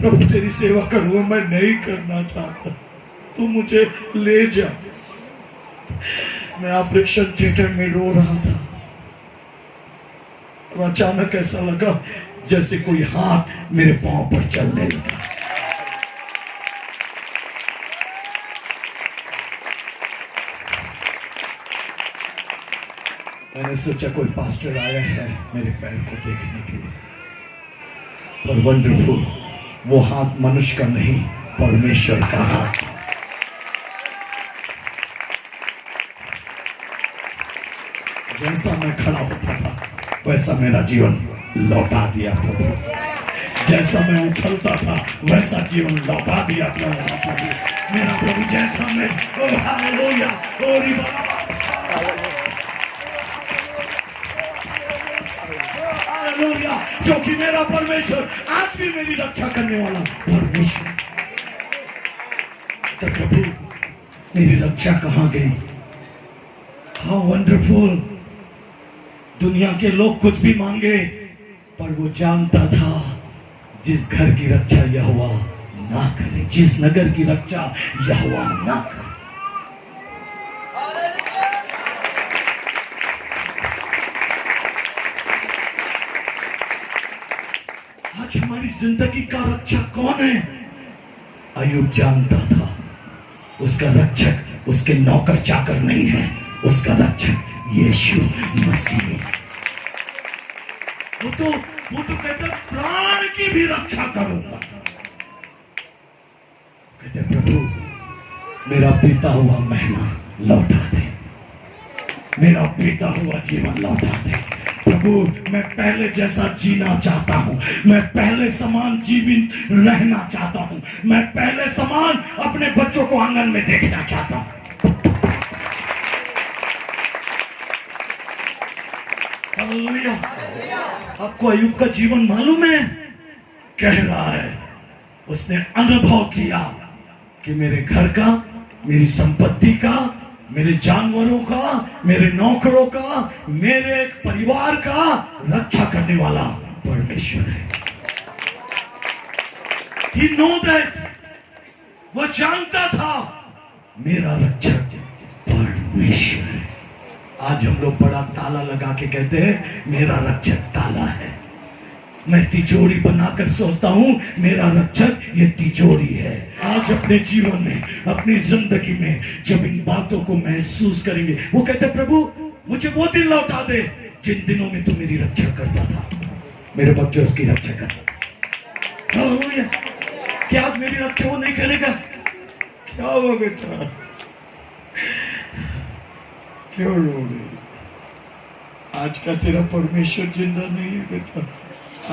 प्रभु तेरी सेवा करूँ, मैं नहीं करना चाहता, तू मुझे ले जा। मैं ऑपरेशन थिएटर में रो रहा था और अचानक ऐसा लगा जैसे कोई हाथ मेरे पांव पर चलने लगा। मैंने सोचा कोई पास्टर आया है मेरे पैर को देखने के लिए, पर वंडरफुल, वो हाथ मनुष्य का नहीं, परमेश्वर का हाथ। जैसा मैं खड़ा होता था वैसा मेरा जीवन लौटा दिया प्रभु, जैसा मैं उछलता था वैसा जीवन लौटा दिया प्रभु, मेरा प्रभु। जैसा मैं हालेलुया, हालेलुया, क्योंकि मेरा परमेश्वर आज भी मेरी रक्षा करने वाला परमेश्वर। तो प्रभु मेरी रक्षा कहां गई? How wonderful. दुनिया के लोग कुछ भी मांगे, पर वो जानता था जिस घर की रक्षा यहोवा ना करे, जिस नगर की रक्षा यहोवा ना करे। आज हमारी जिंदगी का रक्षक कौन है? अय्यूब जानता था उसका रक्षक उसके नौकर चाकर नहीं है, उसका रक्षक यीशु मसीह। वो तो कहता प्राण की भी रक्षा करूंगा। कहते प्रभु मेरा बीता हुआ महीना लौटा दे, मेरा बीता हुआ जीवन लौटा दे प्रभु। मैं पहले जैसा जीना चाहता हूं, मैं पहले समान जीवन रहना चाहता हूं, मैं पहले समान अपने बच्चों को आंगन में देखना चाहता हूं। हालेलुया। आपको अय्यूब का जीवन मालूम है? कह रहा है उसने अनुभव किया कि मेरे घर का, मेरी संपत्ति का, मेरे जानवरों का, मेरे नौकरों का, मेरे परिवार का रक्षा करने वाला परमेश्वर है। He know that, वो जानता था मेरा रक्षक परमेश्वर है। आज हम लोग बड़ा ताला लगा के कहते हैं मेरा रक्षक ताला है। मैं तिजोरी बनाकर सोचता हूं मेरा रक्षक ये तिजोरी है। आज अपने जीवन में, अपनी जिंदगी में जब इन बातों को महसूस करेंगे, वो कहते प्रभु मुझे वो दिन लौटा दे जिन दिनों में तू मेरी रक्षा करता था, मेरे बच्चों की रक्षा करता। हालेलुया। क्या आज मेरी रक्षा वो नहीं करेगा? क्या हुआ बेटा, क्यों रो रहे? आज का तेरा परमेश्वर जिंदा नहीं है बेटा।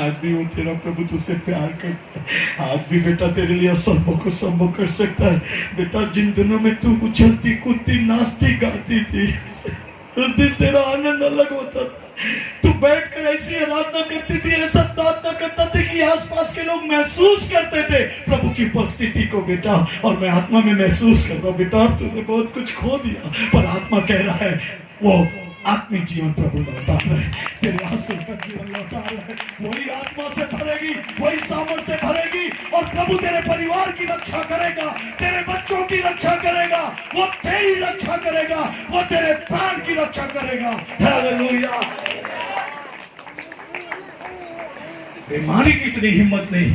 आज भी वो तेरा प्रभु तुझसे प्यार करता है। आज भी बेटा तेरे लिए असंभव को संभव कर सकता है। बेटा जिन दिनों में तू उछलती कूदती नाचती गाती थी, उस दिन तेरा आनंद अलग होता था। तू बैठकर ऐसी आराधना करती थी, ऐसा प्रार्थना करता था कि आसपास के लोग महसूस करते थे प्रभु की उपस्थिति को बेटा। और मैं आत्मा में महसूस कर रहा हूं बेटा तूने बहुत कुछ खो दिया, पर आत्मा कह रहा है वो आत्मिक जीवन प्रभु लौटा रहा है, तेरे आंसू का जीवन लौटा रहा है। वही आत्मा से भरेगी, वही सामर्थ से भरेगी, और प्रभु तेरे परिवार की रक्षा करेगा, तेरे बच्चों की रक्षा करेगा, वो तेरी रक्षा करेगा, वो तेरे प्राण की रक्षा करेगा। हालेलुया। बीमारी की इतनी हिम्मत नहीं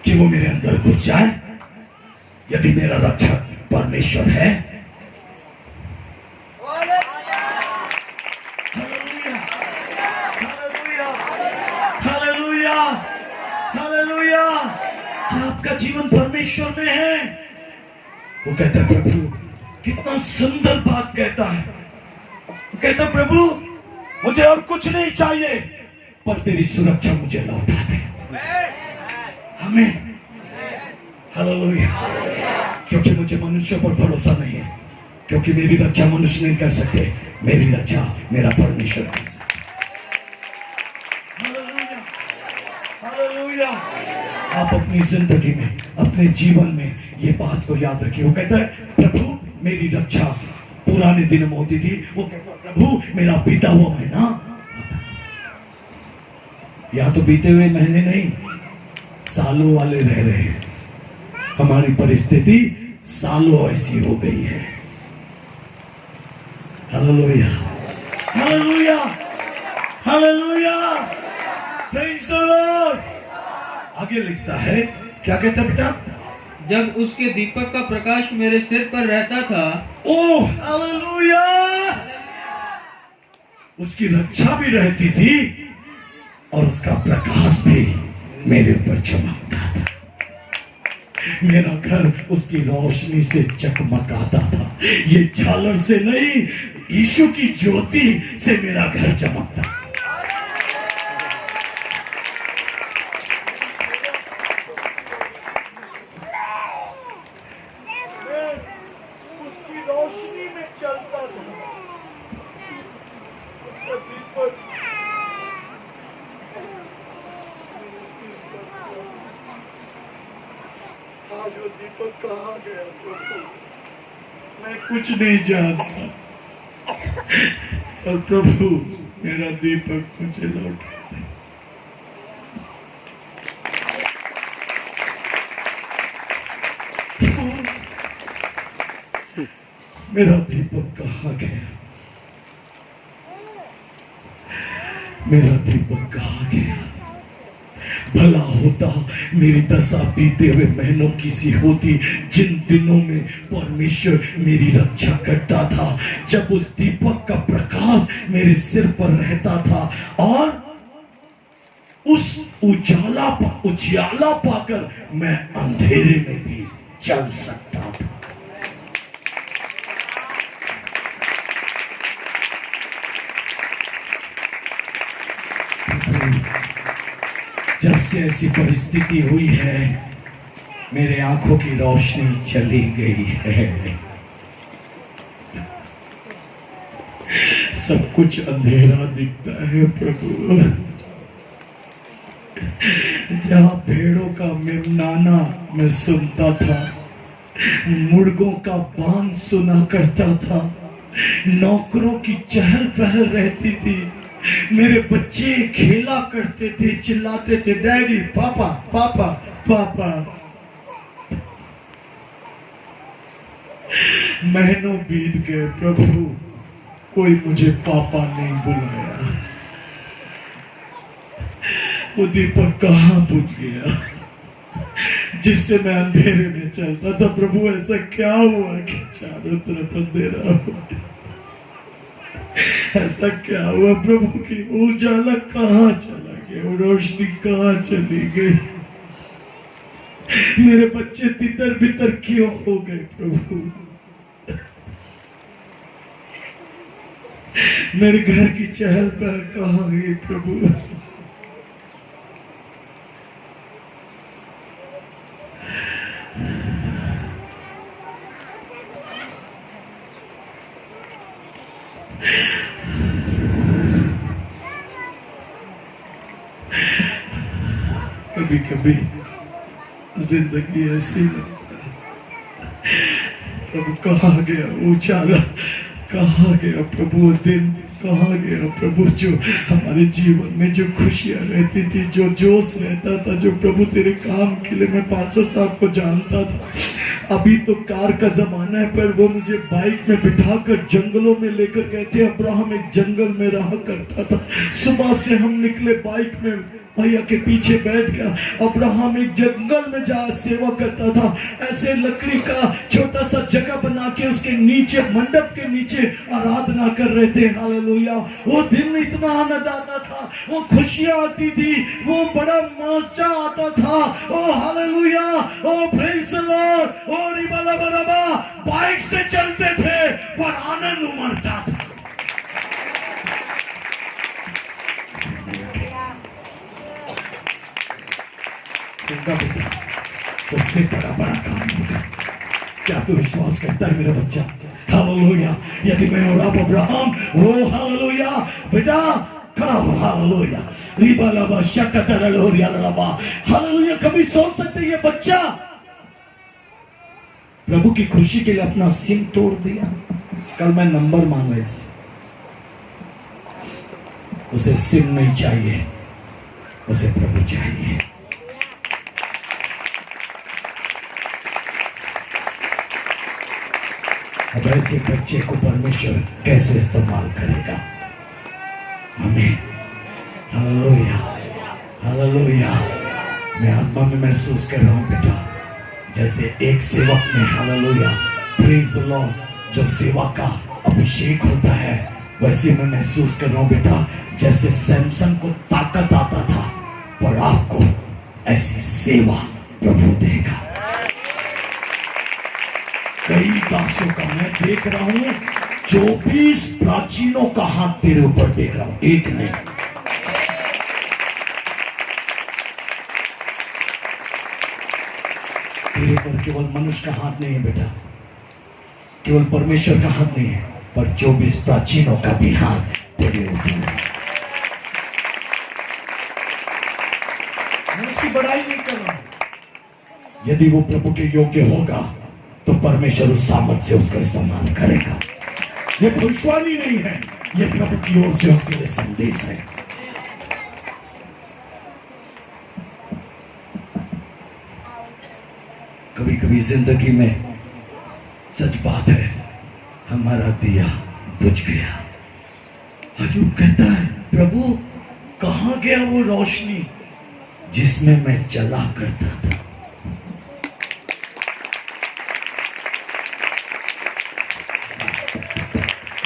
कि वो मेरे अंदर घुस जाए। यदि मेरा रक्षक परमेश्वर है, आपका जीवन परमेश्वर में है। वो कहता है प्रभु, कितना सुंदर बात कहता है। वो कहता है प्रभु मुझे और कुछ नहीं चाहिए, पर तेरी सुरक्षा मुझे लौटा दे। हमें हालेलुया। क्योंकि मुझे मनुष्य पर भरोसा नहीं है, क्योंकि मेरी रक्षा मनुष्य नहीं कर सकते, मेरी रक्षा मेरा परमेश्वर कर सकता। Hallelujah, hallelujah. आप अपनी जिंदगी में, अपने जीवन में ये बात को याद रखिए। वो कहता है प्रभु मेरी रक्षा पुराने दिन में होती थी, वो कहता है प्रभु मेरा बीता हुआ महीना, या तो बीते हुए महीने नहीं, सालों वाले रह रहे हैं। हमारी परिस्थिति सालों ऐसी हो गई है। Hallelujah, hallelujah, hallelujah, praise the Lord. आगे लिखता है, क्या कहता है बेटा? जब उसके दीपक का प्रकाश मेरे सिर पर रहता था। ओह हालेलुया, उसकी रक्षा भी रहती थी और उसका प्रकाश भी मेरे ऊपर चमकता था। मेरा घर उसकी रोशनी से चकमकाता था। ये झालर से नहीं, यीशु की ज्योति से मेरा घर चमकता। उसकी रोशनी में चलता था। उसका दीपक आज वो दीपक कहाँ गया प्रभु? मैं कुछ नहीं जानता, और प्रभु मेरा दीपक मुझे लौटा दे। मेरा दीपक कहाँ गया? मेरा दीपक कहाँ गया? भला होता मेरी दशा बीते हुए महीनों की सी होती, जिन दिनों में परमेश्वर मेरी रक्षा करता था, जब उस दीपक का प्रकाश मेरे सिर पर रहता था और उस उजाला पाकर मैं अंधेरे में भी चल सकता था। जब से ऐसी परिस्थिति हुई है, मेरे आंखों की रोशनी चली गई है। सब कुछ अंधेरा दिखता है प्रभु। जहां भेड़ों का मिमनाना मैं सुनता था, मुर्गों का बांग सुना करता था, नौकरों की चहल पहल रहती थी, मेरे बच्चे खेला करते थे, चिल्लाते थे डैडी, पापा पापा पापा। महीनों बीत गए प्रभु, कोई मुझे पापा नहीं बुलाया। वो दीपक कहाँ बुझ गया जिससे मैं अंधेरे में चलता था? प्रभु ऐसा क्या हुआ कि चारों तरफ अंधेरा हो गया? ऐसा क्या हुआ प्रभु की उजाला कहाँ चला गया? वो रोशनी कहाँ चली गई? मेरे बच्चे तितर बितर क्यों हो गए प्रभु? मेरे घर की चहल पहल कहाँ गई प्रभु? कभी कभी जिंदगी ऐसी लगता है, प्रभु कहाँ गया उजाला? कहाँ गया प्रभु वो दिन? कहाँ गया प्रभु जो हमारे जीवन में जो खुशियां रहती थी, जो जोश रहता था, जो प्रभु तेरे काम के लिए मैं 500 साहब को जानता था। अभी तो कार का जमाना है, पर वो मुझे बाइक में बिठाकर जंगलों में लेकर गए थे। अब्राहम एक जंगल में रहा करता था। सुबह से हम निकले बाइक में, भैया के पीछे बैठ गया। अब्राहम एक जंगल में जा सेवा करता था। ऐसे लकड़ी का छोटा सा जगह बना के उसके नीचे, मंडप के नीचे आराधना कर रहे थे। हालेलुया। वो दिन इतना आनंद आता था, वो खुशियां आती थी, वो बड़ा मजा आता था। Oh hallelujah, oh praise the Lord. Oh रिबाला बराबा बाइक से चलते थे पर आनंद उमड़ता था। उससे बड़ा काम होगा। क्या तू विश्वास करता है मेरा बच्चा? हालेलुया। यदि मैं और आप अब्राहम, वो हालेलुया बेटा खड़ा हो, हालेलुया रिबालाबा शकतरलोरियालाबा, हालेलुया। कभी सोच सकते ये बच्चा प्रभु की खुशी के लिए अपना सिम तोड़ दिया? कल मैं नंबर मांगा इससे, उसे सिम नहीं चाहिए, उसे प्रभु चाहिए। अब ऐसे बच्चे को परमेश्वर कैसे इस्तेमाल करेगा? आमीन, हालेलुया, हालेलुया। मैं आत्मा में महसूस कर रहा हूं बेटा, जैसे एक सेवक में, हालेलुया, प्रेज द लॉर्ड, जो सेवा का अभिषेक होता है, वैसे मैं महसूस कर रहा हूं बेटा, जैसे सैमसन को ताकत आता था, पर आपको ऐसी सेवा प्रभु देगा। कई दासों का मैं देख रहा हूं, 24 प्राचीनों का हाथ तेरे ऊपर देख रहा हूं, एक नहीं। तेरे पर केवल मनुष्य का हाथ नहीं है बेटा, केवल परमेश्वर का हाथ नहीं है, पर 24 प्राचीनों का भी हाथ तेरे ऊपर है। मैं उसकी बड़ाई नहीं कर रहा हूं। यदि वो प्रभु के योग्य होगा तो परमेश्वर उस सामर्थ से उसका इस्तेमाल करेगा। ये भविष्यवाणी नहीं है, ये प्रभु की ओर से उसके लिए संदेश है। कभी कभी जिंदगी में सच बात है, हमारा दिया बुझ गया। अयूब कहता है, प्रभु कहां गया वो रोशनी जिसमें मैं चला करता था?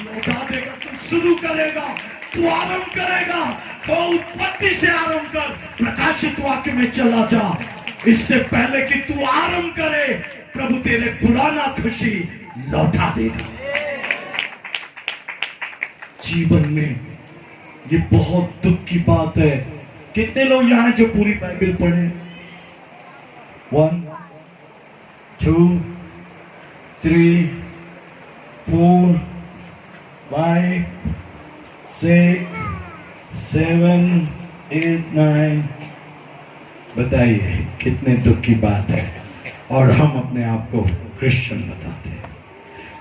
लौटा देगा, तू शुरू करेगा, तू आरंभ करेगा, तो उत्पत्ति से आरंभ कर, प्रकाशित वाक्य में चला जा। इससे पहले कि तू आरंभ करे, प्रभु तेरे पुराना खुशी लौटा देगा। जीवन में ये बहुत दुख की बात है। कितने लोग यहां जो पूरी बाइबल पढ़े? 1 2 3 4 5 6 7 8 9। बताइए कितने दुख की बात है। और हम अपने आप को क्रिश्चियन बताते हैं।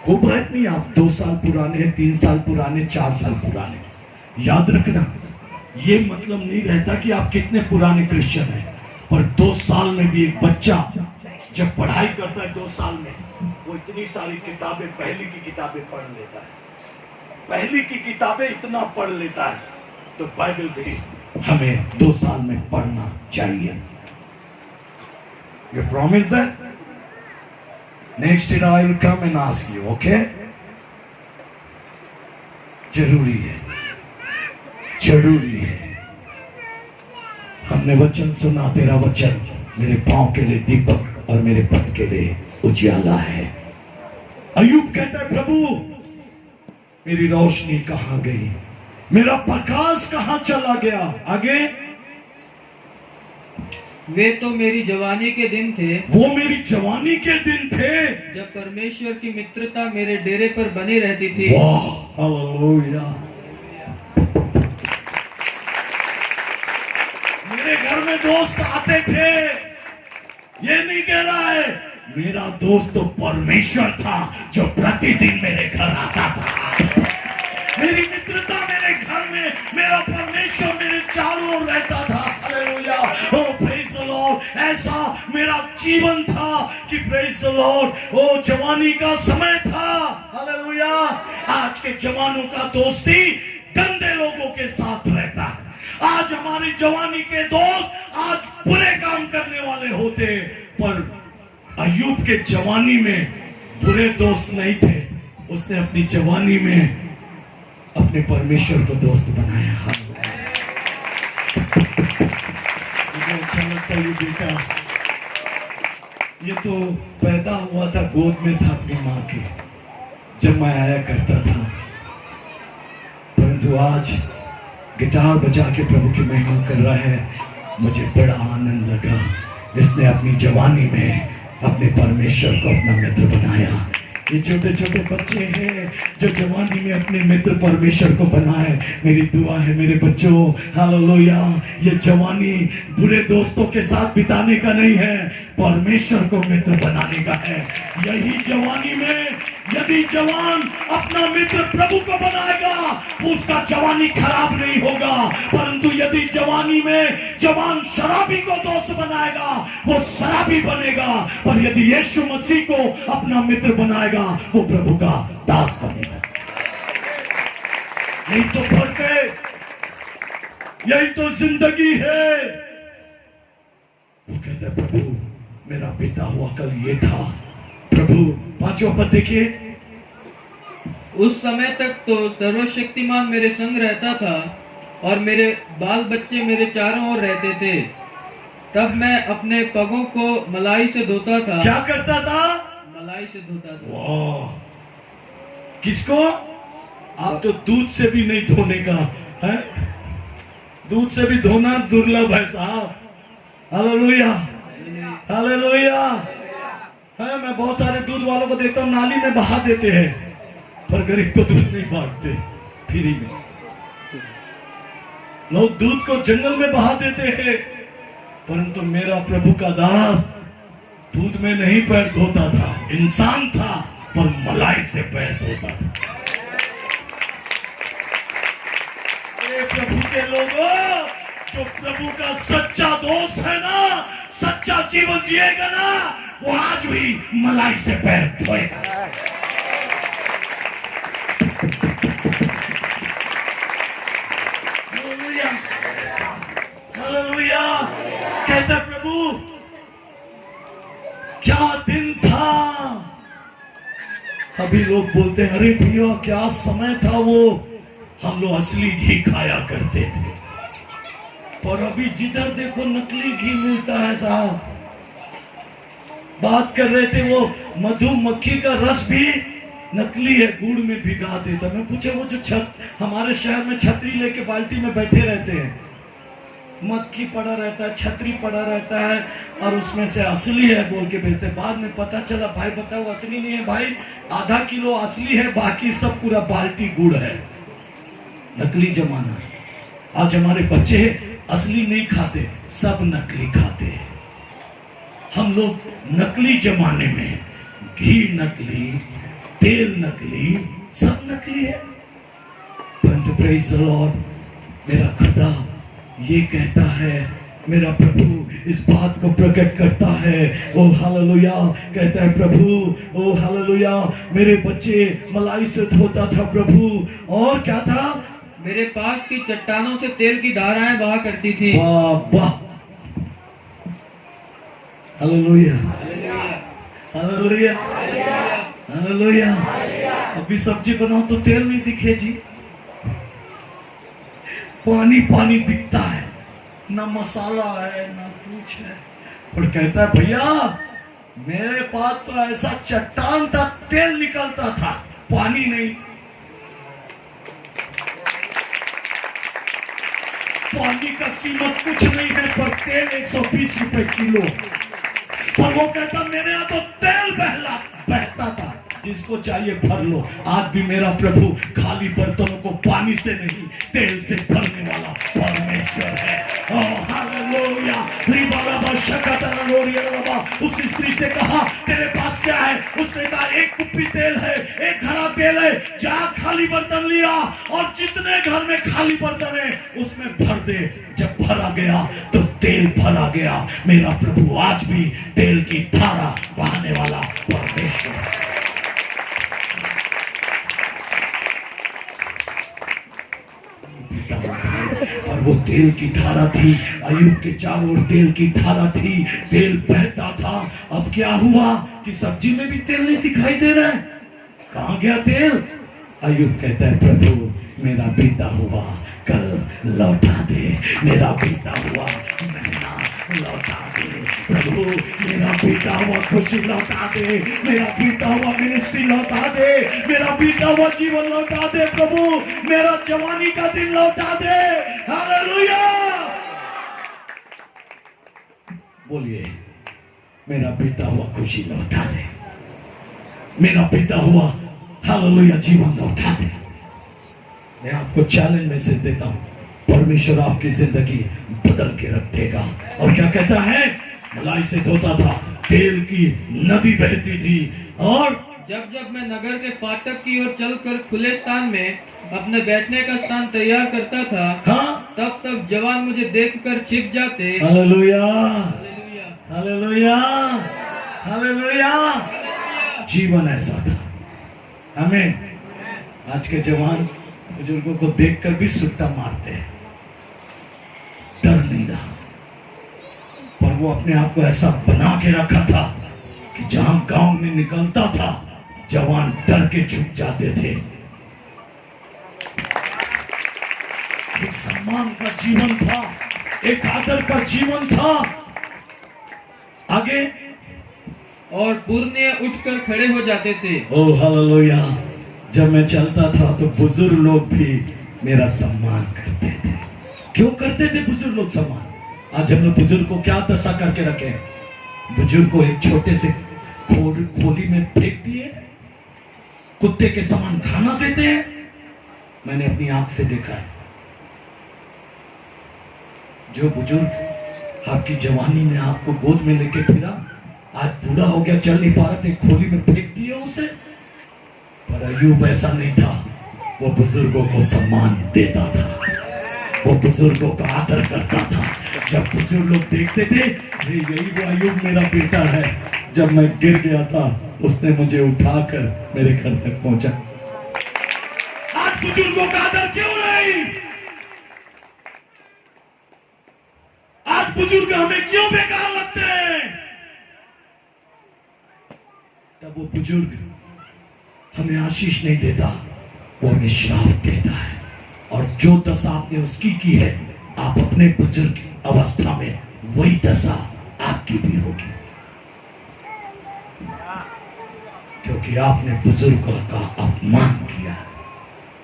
कोई बात नहीं, आप 2 साल पुराने, 3 साल पुराने, 4 साल पुराने, याद रखना ये मतलब नहीं रहता कि आप कितने पुराने क्रिश्चियन हैं। पर 2 साल में भी एक बच्चा जब पढ़ाई करता है, 2 साल में वो इतनी सारी किताबें, पहली की किताबें पढ़ लेता है। पहली की किताबें इतना पढ़ लेता है, तो बाइबल भी हमें 2 साल में पढ़ना चाहिए। You promise that? Next year I will come and ask you, okay? जरूरी है, जरूरी है। हमने वचन सुना, तेरा वचन मेरे पांव के लिए दीपक और मेरे पथ के लिए उजियाला है। अयूब कहता है, प्रभु मेरी रोशनी कहां गई, मेरा प्रकाश कहां चला गया? आगे, वे तो मेरी जवानी के दिन थे, वो मेरी जवानी के दिन थे, जब परमेश्वर की मित्रता मेरे डेरे पर बनी रहती थी। वाह, हालेलुया। मेरे घर में दोस्त आते थे, ये नहीं कह रहा है, मेरा दोस्त तो परमेश्वर था जो प्रतिदिन मेरे घर आता था। मेरी मित्रता मेरे घर में, मेरा परमेश्वर मेरे चारों ओर रहता था। Hallelujah, oh praise the Lord. ऐसा मेरा जीवन था कि प्रेज द लॉर्ड, वो जवानी का समय था। हालेलुया। आज के जवानों का दोस्ती गंदे लोगों के साथ रहता है। आज हमारी जवानी के दोस्त आज बुरे काम करने वाले होते, पर अयूब के जवानी में बुरे दोस्त नहीं थे। उसने अपनी जवानी में अपने परमेश्वर को दोस्त बनाया। मुझे अच्छा लगता है ये बेटा, ये तो पैदा हुआ था, गोद में था अपनी माँ के, जब मैं आया करता था, परंतु आज गिटार बजा के प्रभु की महिमा कर रहा है। मुझे बड़ा आनंद लगा। इसने अपनी जवानी में अपने परमेश्वर को अपना मित्र बनाया। ये छोटे छोटे बच्चे हैं जो जवानी में अपने मित्र परमेश्वर को बनाए। मेरी दुआ है मेरे बच्चों, हालेलुया, ये जवानी बुरे दोस्तों के साथ बिताने का नहीं है, परमेश्वर को मित्र बनाने का है। यही जवानी में यदि जवान अपना मित्र प्रभु को बनाएगा, उसका जवानी खराब नहीं होगा। परंतु यदि जवानी में जवान शराबी को दोस्त बनाएगा, वो शराबी बनेगा। पर यदि यीशु मसीह को अपना मित्र बनाएगा, वो प्रभु का दास बनेगा। यही तो फर्क है, यही तो जिंदगी है। वो कहता है प्रभु मेरा पिता हुआ कल ये था। प्रभु 5वां पद देखिए। उस समय तक तो सर्वशक्तिमान मेरे संग रहता था और मेरे बाल बच्चे मेरे चारों ओर रहते थे। तब मैं अपने पगों को मलाई से धोता था। क्या करता था? मलाई से धोता था। वाह! किसको? आप तो दूध से भी नहीं धोने का है? दूध से भी धोना दुर्लभ है साहब। Hallelujah, hallelujah. है, मैं बहुत सारे दूध वालों को देखता हूँ नाली में बहा देते हैं, पर गरीब को दूध नहीं बांटते फ्री में। लोग दूध को जंगल में बहा देते हैं, परंतु मेरा प्रभु का दास दूध में नहीं पैर धोता था। इंसान था पर मलाई से पैर धोता था। प्रभु के लोगों, जो प्रभु का सच्चा दोस्त है ना, सच्चा जीवन जिएगा ना, वो आज भी मलाई से पैर धोएगा। Hallelujah, hallelujah. कहता प्रभु क्या दिन था। अभी लोग बोलते हैं अरे भैया क्या समय था वो, हम लोग असली घी खाया करते थे। पर अभी जिधर देखो नकली घी मिलता है साहब। बात कर रहे थे वो मधुमक्खी का रस भी नकली है, गुड़ में भिगा देता। मैं पूछे वो जो हमारे शहर में छतरी लेके बाल्टी में बैठे रहते हैं, मक्खी पड़ा रहता है, छतरी पड़ा रहता है और उसमें से असली है बोल के बेचते। बाद में पता चला भाई बताओ असली नहीं है भाई, आधा किलो असली है, बाकी सब पूरा बाल्टी गुड़ है। नकली जमाना। आज हमारे बच्चे असली नहीं खाते, सब नकली खाते हैं। हम लोग नकली जमाने में, घी नकली, तेल नकली, सब नकली है। परंतु प्रेज़ द लॉर्ड, मेरा खुदा ये कहता है, मेरा प्रभु इस बात को प्रकट करता है। ओ हालेलुया, कहता है प्रभु, ओ हालेलुया, मेरे बच्चे मलाई से धोता था प्रभु। और क्या था? मेरे पास की चट्टानों से तेल की धाराएं बहा करती थी। वाह वाह, हालेलुया, हालेलुया, हालेलुया। अभी सब्जी बनाओ तो तेल नहीं दिखे जी, पानी पानी दिखता है, ना मसाला है ना कुछ है। और कहता है भैया मेरे पास तो ऐसा चट्टान था, तेल निकलता था, पानी नहीं। पानी का कीमत कुछ नहीं है, पर तेल 120 रुपए किलो। पर वो कहता मेरे यहाँ तो तेल बहता था, जिसको चाहिए भर लो। आज भी मेरा प्रभु खाली बर्तनों को पानी से नहीं तेल से भरने वाला परमेश्वर है। हालेलुया। उस स्त्री से कहा तेरे पास क्या है? उसने कहा एक कुप्पी तेल है, एक घड़ा तेल है, जा खाली बर्तन लिया और जितने घर में खाली बर्तन है उसमें भर दे। जब भरा गया तो तेल भरा गया। मेरा प्रभु आज भी तेल की धारा बहाने वाला परमेश्वर है। और वो तेल की धारा थी, अय्यूब के चारों ओर तेल की धारा थी, तेल बहता था। अब क्या हुआ कि सब्जी में भी तेल नहीं दिखाई दे रहा है, कहां गया तेल? अय्यूब कहता है प्रभु मेरा बीता हुआ कल लौटा दे, मेरा बीता हुआ महीना लौटा दे प्रभु, मेरा बीता हुआ खुशी लौटा दे, मेरा बीता हुआ मिनिस्ट्री लौटा दे, मेरा बीता हुआ जीवन लौटा दे प्रभु, मेरा जवानी का दिन लौटा दे। हालेलुया। बोलिए मेरा बीता हुआ खुशी लौटा दे, मेरा बीता हुआ हालेलुया जीवन लौटा दे। मैं आपको चैलेंज मैसेज देता हूं, परमेश्वर आपकी जिंदगी बदल के रख देगा। और क्या कहता है? मलाई से धोता था, तेल की नदी बहती थी और जब जब मैं नगर के फाटक की ओर चलकर खुले स्थान में अपने बैठने का स्थान तैयार करता था, हाँ, तब तब जवान मुझे देखकर छिप जाते। Hallelujah, hallelujah, hallelujah, hallelujah. जीवन ऐसा था। हमें आज के जवान बुजुर्गों को देखकर भी सुट्टा मारते हैं, डर नहीं रहा। पर वो अपने आप को ऐसा बना के रखा था कि जहां गांव में निकलता था, जवान डर के झुक जाते थे। एक सम्मान का जीवन था, एक आदर का जीवन था। आगे, और पुरनिये उठकर खड़े हो जाते थे। ओ हालेलुया। जब मैं चलता था तो बुजुर्ग लोग भी मेरा सम्मान करते थे। क्यों करते थे बुजुर्ग लोग सम्मान? आज हम लोग बुजुर्ग को क्या दशा करके रखे हैं? बुजुर्ग को एक छोटे से खोली में फेंक दिए, कुत्ते के समान खाना देते हैं। मैंने अपनी आंख से देखा है। जो बुजुर्ग आपकी जवानी में आपको गोद में लेके फिरा, आज बूढ़ा हो गया, चल नहीं पा रहा थे, खोली में फेंक दिए उसे। पर अय्यूब ऐसा नहीं था। वो बुजुर्गों को सम्मान देता था, वो बुजुर्गों का आदर करता था। जब बुजुर्ग लोग देखते थे, अरे यही वो अय्यूब मेरा बेटा है। जब मैं गिर गया था, उसने मुझे उठाकर मेरे घर तक पहुंचा। आज बुजुर्गों का आदर क्यों नहीं? आज बुजुर्ग हमें क्यों बेकार लगते हैं? तब वो बुजुर्ग हमें आशीष नहीं देता, वो हमें श्राप देता है। और जो दशा आपने उसकी की है, आप अपने बुजुर्ग अवस्था में वही दशा आपकी भी होगी, क्योंकि आपने बुजुर्गों का अपमान किया।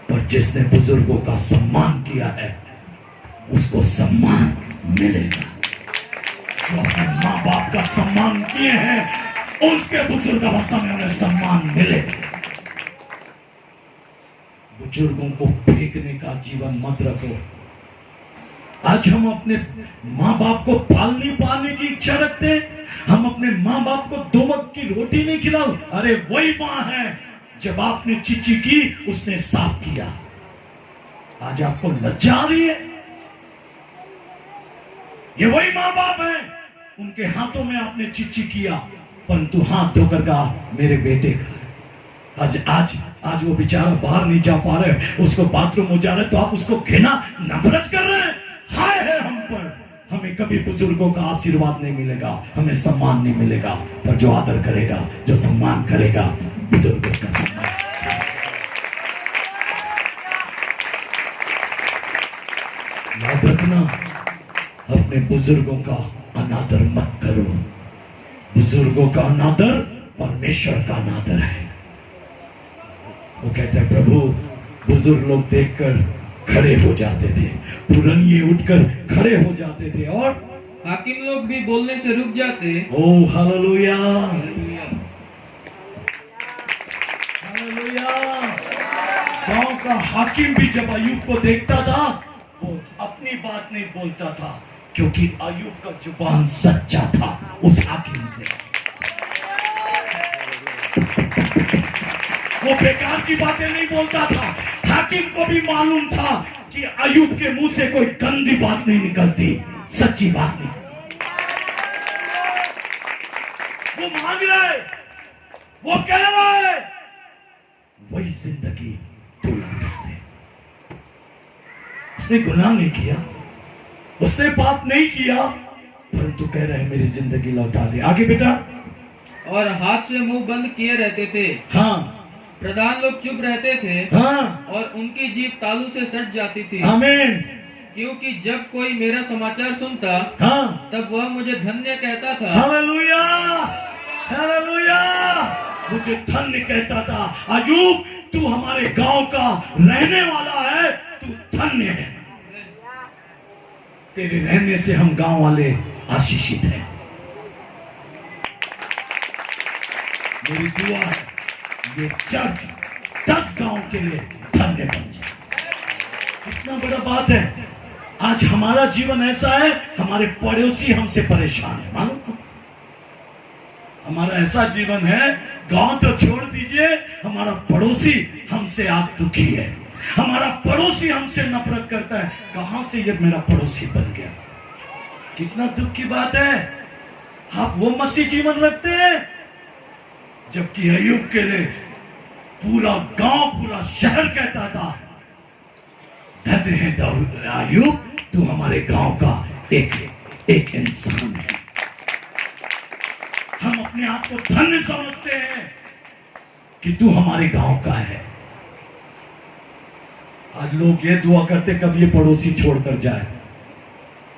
पर जिसने बुजुर्गों का सम्मान किया है, उसको सम्मान मिलेगा। जो अपने माँ बाप का सम्मान किए हैं, उनके बुजुर्ग अवस्था में उन्हें सम्मान मिलेगा। बुजुर्गों को फेंकने का जीवन मत रखो। आज हम अपने माँ बाप को पालने पालने की इच्छा रखते हैं। हम अपने माँ बाप को 2 वक्त की रोटी नहीं खिलाओ। अरे वही माँ है, जब आपने चिच्ची की उसने साफ किया। आज आपको लज्जा आ रही है? ये वही माँ बाप है, उनके हाथों में आपने चिच्ची किया, परंतु हाथ धोकर कहा मेरे बेटे का। आज वो बेचारा बाहर नहीं जा पा रहे, उसको बाथरूम हो जा रहे, तो आप उसको घृणा नफरत कर रहे हैं। हाय है हम पर। हमें कभी बुजुर्गों का आशीर्वाद नहीं मिलेगा, हमें सम्मान नहीं मिलेगा। पर जो आदर करेगा, जो सम्मान करेगा, बुजुर्ग उसका सम्मान। याद रखना, अपने बुजुर्गों का अनादर मत करो। बुजुर्गों का अनादर परमेश्वर का अनादर है। वो कहते हैं प्रभु, बुजुर्ग लोग देखकर खड़े हो जाते थे, पुरनिये उठकर खड़े हो जाते थे, और हाकिम लोग भी बोलने से रुक जाते। ओ हालेलुया, हालेलुया, हालेलुया। गांव का हाकिम भी जब अय्यूब को देखता था, वो अपनी बात नहीं बोलता था, क्योंकि अय्यूब का जुबान सच्चा था उस हाकिम से। वो बेकार की बातें नहीं बोलता था। हाकिम को भी मालूम था कि अय्यूब के मुंह से कोई गंदी बात नहीं निकलती, सच्ची बात नहीं। वो मांग रहे, वो कह रहे, वही जिंदगी तू लौटा दे। उसने गुनाह नहीं किया, उसने पाप नहीं किया, परंतु कह रहे मेरी जिंदगी लौटा दे। आगे बेटा। और हाथ से मुंह बंद किए रहते थे। हाँ, प्रधान लोग चुप रहते थे। हाँ, और उनकी जीभ तालू से सट जाती थी। आमीन। क्योंकि जब कोई मेरा समाचार सुनता, हाँ, तब वह मुझे धन्य कहता था। Hallelujah, hallelujah. मुझे धन्य कहता था। अय्यूब, तू हमारे गांव का रहने वाला है, तू धन्य है। तेरे रहने से हम गांव वाले आशीषित हैं। मेरी दुआ है ये चर्च 10 गांव के लिए धन्य बन जाए। कितना बड़ा बात है। आज हमारा जीवन ऐसा है, हमारे पड़ोसी हमसे परेशान है। मालूम, हमारा ऐसा जीवन है गांव तो छोड़ दीजिए, हमारा पड़ोसी हमसे आज दुखी है, हमारा पड़ोसी हमसे नफरत करता है। कहां से ये मेरा पड़ोसी बन गया? कितना दुख की बात है। आप वो मसीह जीवन रखते हैं, जबकि अय्यूब के लिए पूरा गांव, पूरा शहर कहता था, धन्य है अय्यूब, तू हमारे गांव का एक इंसान है। हम अपने आप को धन्य समझते हैं कि तू हमारे गांव का है। आज लोग ये दुआ करते कब ये पड़ोसी छोड़कर जाए।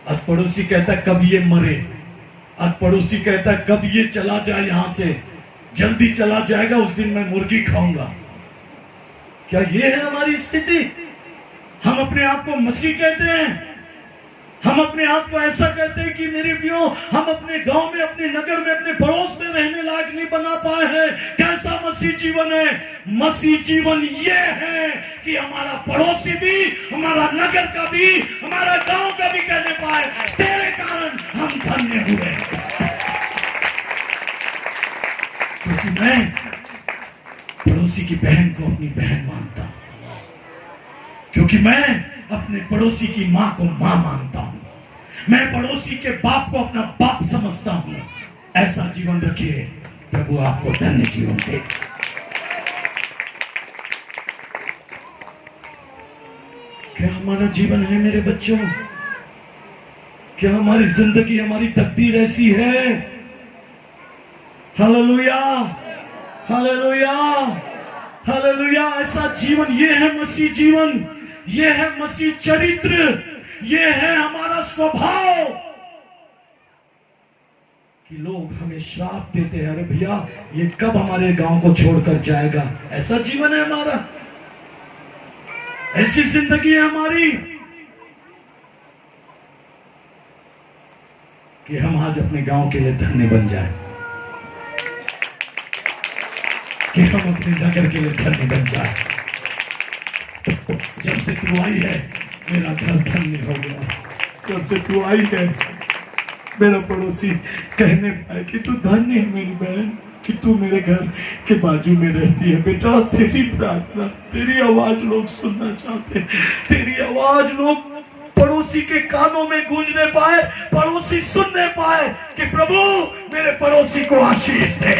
आज पड़ोसी कहता है कब ये मरे। आज पड़ोसी कहता है कब ये चला जाए, यहां से जल्दी चला जाएगा, उस दिन मैं मुर्गी खाऊंगा। क्या ये है हमारी स्थिति? हम अपने आप को मसीह कहते हैं, हम अपने आप को ऐसा कहते हैं कि मेरे प्रियो, हम अपने गांव में, अपने नगर में, अपने पड़ोस में रहने लायक नहीं बना पाए हैं। कैसा मसीह जीवन है? मसीह जीवन ये है कि हमारा पड़ोसी भी, हमारा नगर का भी, हमारा गांव का भी कहने पाए तेरे कारण हम धन्य हुए। क्योंकि मैं पड़ोसी की बहन को अपनी बहन मानता हूं, क्योंकि मैं अपने पड़ोसी की मां को मां मानता हूं, मैं पड़ोसी के बाप को अपना बाप समझता हूं। ऐसा जीवन रखिए, प्रभु आपको धन्य जीवन दे। क्या हमारा जीवन है मेरे बच्चों? क्या हमारी जिंदगी, हमारी तकदीर ऐसी है? Hallelujah, hallelujah, hallelujah. ऐसा जीवन, ये है मसीह जीवन, ये है मसीह चरित्र, ये है हमारा स्वभाव। कि लोग हमें श्राप देते हैं, अरे भैया ये कब हमारे गांव को छोड़कर जाएगा। ऐसा जीवन है हमारा, ऐसी जिंदगी है हमारी कि हम आज अपने गांव के लिए धन्य बन जाए, कि हम अपने नगर के लिए धन्य बन जाए। जब से तू आई है मेरा घर धन्य हो गया। जब से तू आई है मेरा पड़ोसी कहने पाए कि तू धन्य है मेरी बहन, कि तू मेरे घर के बाजू में रहती है। बेटा तेरी प्रार्थना, तेरी आवाज लोग सुनना चाहते हैं, तेरी आवाज लोग पड़ोसी के कानों में गूंजने पाए, पड़ोसी सुनने पाए कि प्रभु मेरे पड़ोसी को आशीष दे।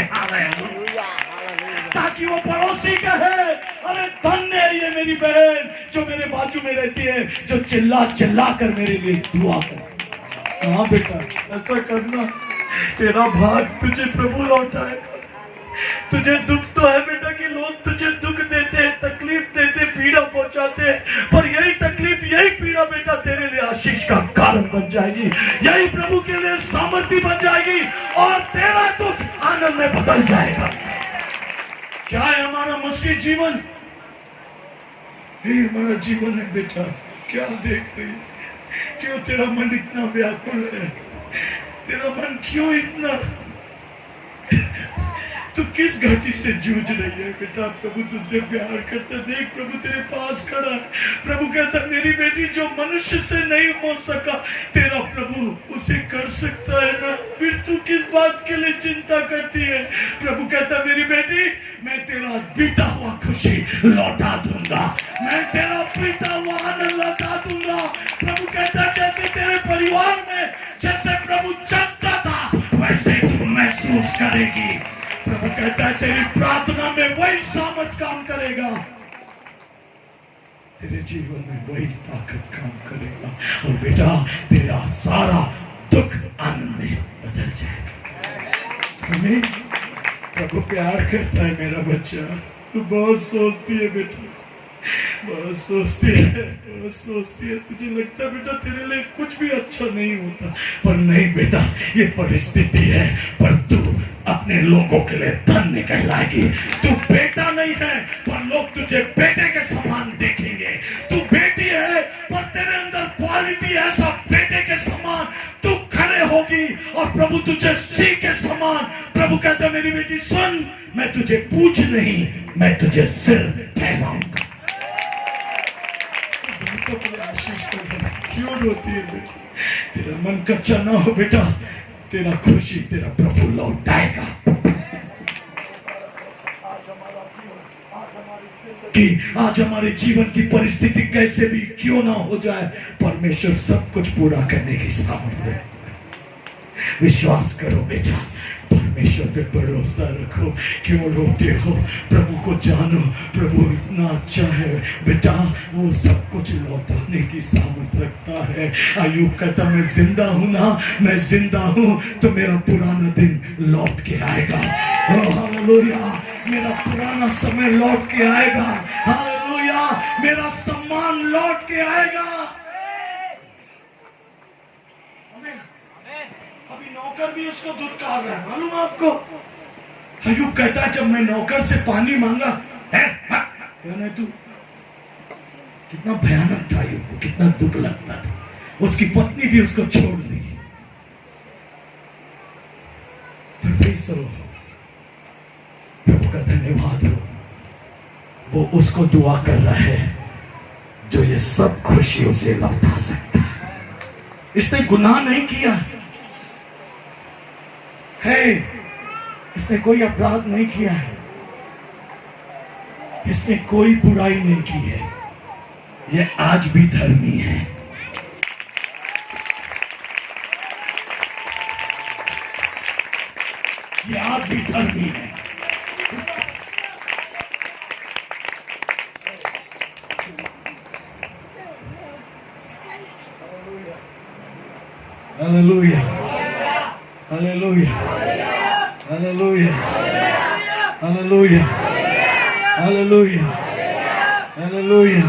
ताकि वो पड़ोसी कहे अरे धन्य है ये मेरी बहन जो मेरे बाजू में रहती है, जो चिल्ला चिल्ला कर मेरे लिए दुआ करे। हाँ बेटा ऐसा करना, तेरा भाग तुझे प्रभु लौटाएगा। तुझे दुख तो है बेटा कि लोग तुझे दुख देते हैं, तकलीफ देते, पीड़ा पहुंचाते हैं, पर यही तकलीफ, यही पीड़ा बेटा तेरे लिए आशीष का कारण बन जाएगी, यही प्रभु के लिए सामर्थ्य बन जाएगी और तेरा दुख आनंद में बदल जाएगा। क्या है हमारा मसीह जीवन? ये हमारा जीवन है बेटा। क्या देख रही है? क्यों तेरा मन इतना व्याकुल है? तेरा मन क्यों इतना, तू किस घाटी से जूझ रही है बेटा? प्रभु तुझसे प्यार करता, देख प्रभु तेरे पास खड़ा है। प्रभु कहता मेरी बेटी जो मनुष्य से नहीं हो सका तेरा प्रभु उसे कर सकता है ना, फिर तू किस बात के लिए चिंता करती है? प्रभु कहता मेरी बेटी मैं तेरा बीता हुआ खुशी लौटा दूंगा, मैं तेरा बीता हुआ आनंद लौटा दूंगा। प्रभु कहता जैसे तेरे परिवार में जैसे प्रभु चलता था वैसे तू महसूस करेगी। प्रभु कहता है तेरी प्रार्थना में वही सामर्थ काम करेगा, तेरे जीवन में वही ताकत काम करेगा और बेटा तेरा सारा दुख आनंद में बदल जाएगा। हमें प्रभु प्यार करता है मेरा बच्चा। तू बहुत सोचती है बेटा, बहुत सोचती है, बहुत सोचती है। तुझे लगता है बेटा तेरे लिए कुछ भी अच्छा नहीं होता, पर नहीं बेटा ये परिस्थिति है, पर तू अपने लोगों के लिए धन्य कहलाएगी। तू बेटा नहीं है पर लोग तुझे बेटे के समान देखेंगे। तू बेटी है पर तेरे अंदर क्वालिटी ऐसा बेटे के समान तू खड़े होगी और प्रभु तुझे सिंह के समान। प्रभु कहता मेरी बेटी सुन, मैं तुझे पूछ नहीं मैं तुझे सिर ठहराऊंगा। क्यों रोती है बेटा? तेरा मन कच्चा ना हो बेटा, तेरा खुशी तेरा प्रभु लौटाएगा। कि आज हमारे जीवन की परिस्थिति कैसे भी क्यों ना हो जाए, परमेश्वर सब कुछ पूरा करने की सामर्थ्य है। विश्वास करो बेटा, परमेश्वर पे भरोसा रखो। क्यों रोते हो? प्रभु को जानो, प्रभु इतना अच्छा है बेटा, वो सब कुछ लौटाने की सामर्थ रखता है। अय्यूब कहता मैं जिंदा हूं ना, मैं जिंदा हूं तो मेरा पुराना दिन लौट के आएगा। हालेलुया, मेरा पुराना समय लौट के आएगा। हालेलुया, मेरा सम्मान लौट के आएगा। अभी नौकर भी उसको धुतकार रहा है, मालूम आपको? अय्यूब कहता है जब मैं नौकर से पानी मांगा, है तू, कितना भयानक था अय्यूब को, कितना दुख लगता था। उसकी पत्नी भी उसको छोड़ दी। प्रभु का धन्यवाद हो, वो उसको दुआ कर रहा है जो ये सब खुशियों से लौटा सकता है। इसने गुनाह नहीं किया है, इसने कोई अपराध नहीं किया है, इसने कोई बुराई नहीं की है, ये आज भी धर्मी है। ये आज भी धर्मी है। Hallelujah, hallelujah, hallelujah, hallelujah, hallelujah, hallelujah.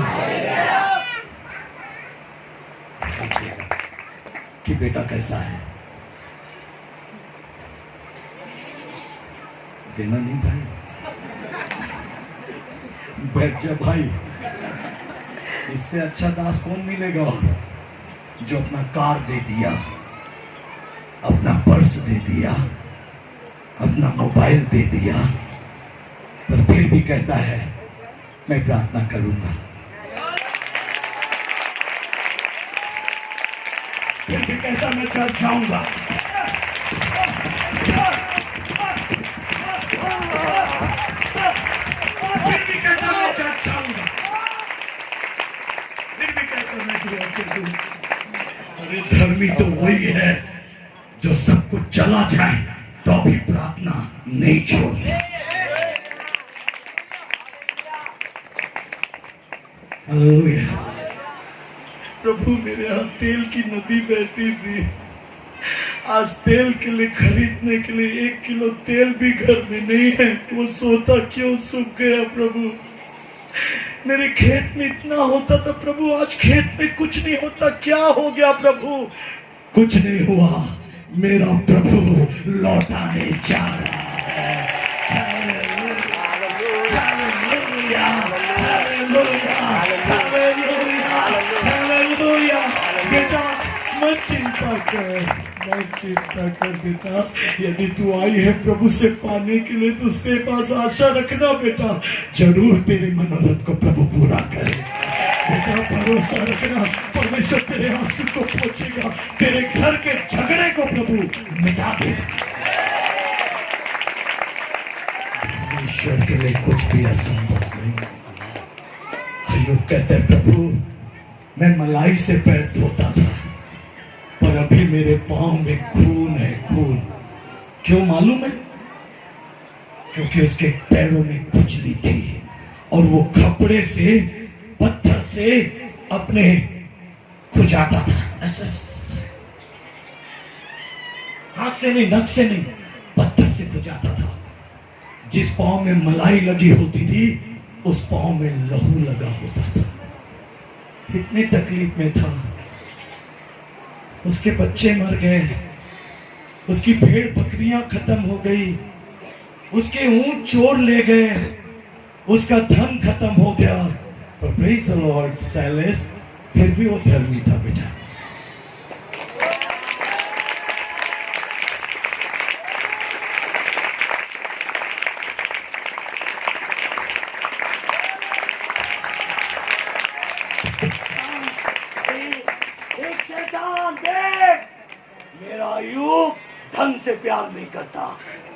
कि बेटा कैसा है? देना नहीं भाई, बैठ जा भाई। इससे अच्छा दास कौन मिलेगा जो अपना कार दे दिया, अपना पर्स दे दिया, अपना मोबाइल दे दिया, पर फिर भी कहता है मैं प्रार्थना करूंगा, फिर भी कहता मैं चर्च जाऊंगा, फिर भी कहता मैं चर्च जाऊंगा, फिर भी कहता मैं दुआ करूंगा। अरे धर्मी तो वही है जो सब कुछ चला जाए तो भी प्रार्थना नहीं छोड़ते। हालेलुया। प्रभु मेरे यहाँ तेल की नदी बहती थी, आज तेल के लिए खरीदने के लिए 1 किलो तेल भी घर में नहीं है। वो सोता क्यों सूख गया प्रभु? मेरे खेत में इतना होता था प्रभु, आज खेत में कुछ नहीं होता। क्या हो गया प्रभु? कुछ नहीं हुआ, मेरा प्रभु लौटाने जा रहा है। Hallelujah, hallelujah, hallelujah, hallelujah. बेटा मत चिंता कर, मत चिंता कर बेटा। यदि तू आई है प्रभु से पाने के लिए तो उसके पास आशा रखना बेटा, जरूर तेरे मनोरथ को प्रभु पूरा करे। बेटा भरोसा रखना, परमेश्वर तेरे आंसू को पोंछेगा, तेरे घर के झगड़े को प्रभु मिटा दे। परमेश्वर के लिए कुछ भी असंभव नहीं। अय्यूब कहते हैं प्रभु मैं मलाई से पैर धोता था, पर अभी मेरे पांव में खून है, खून। क्यों मालूम है? क्योंकि उसके पैरों में खुजली थी और वो कपड़े से, पत्थर से अपने खुजाता था, ऐसा हाथ से नहीं, नख से नहीं, पत्थर से खुजाता था। जिस पांव में मलाई लगी होती थी उस पांव में लहू लगा होता था। इतनी तकलीफ में था। उसके बच्चे मर गए, उसकी भेड़ बकरियां खत्म हो गई, उसके ऊंट चोर ले गए, उसका धन खत्म हो गया। तो प्रेज़ द लॉर्ड साइलेस फिर भी वो धर्मी था बेटा। एक शैतान देख, मेरा अय्यूब धन से प्यार नहीं करता,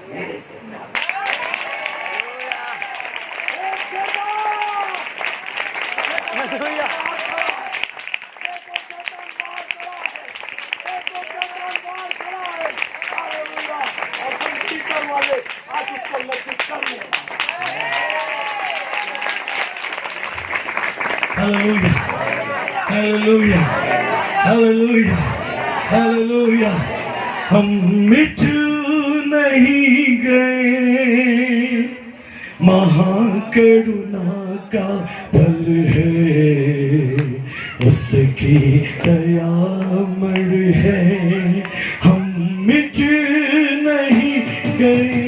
मेरे से प्यार। एक शैतान Hallelujah. Hallelujah. Hallelujah. Hallelujah. हम मिट नहीं गए, महाकरुणा का फल है, उसकी दया अमर है। हम मिट नहीं गए।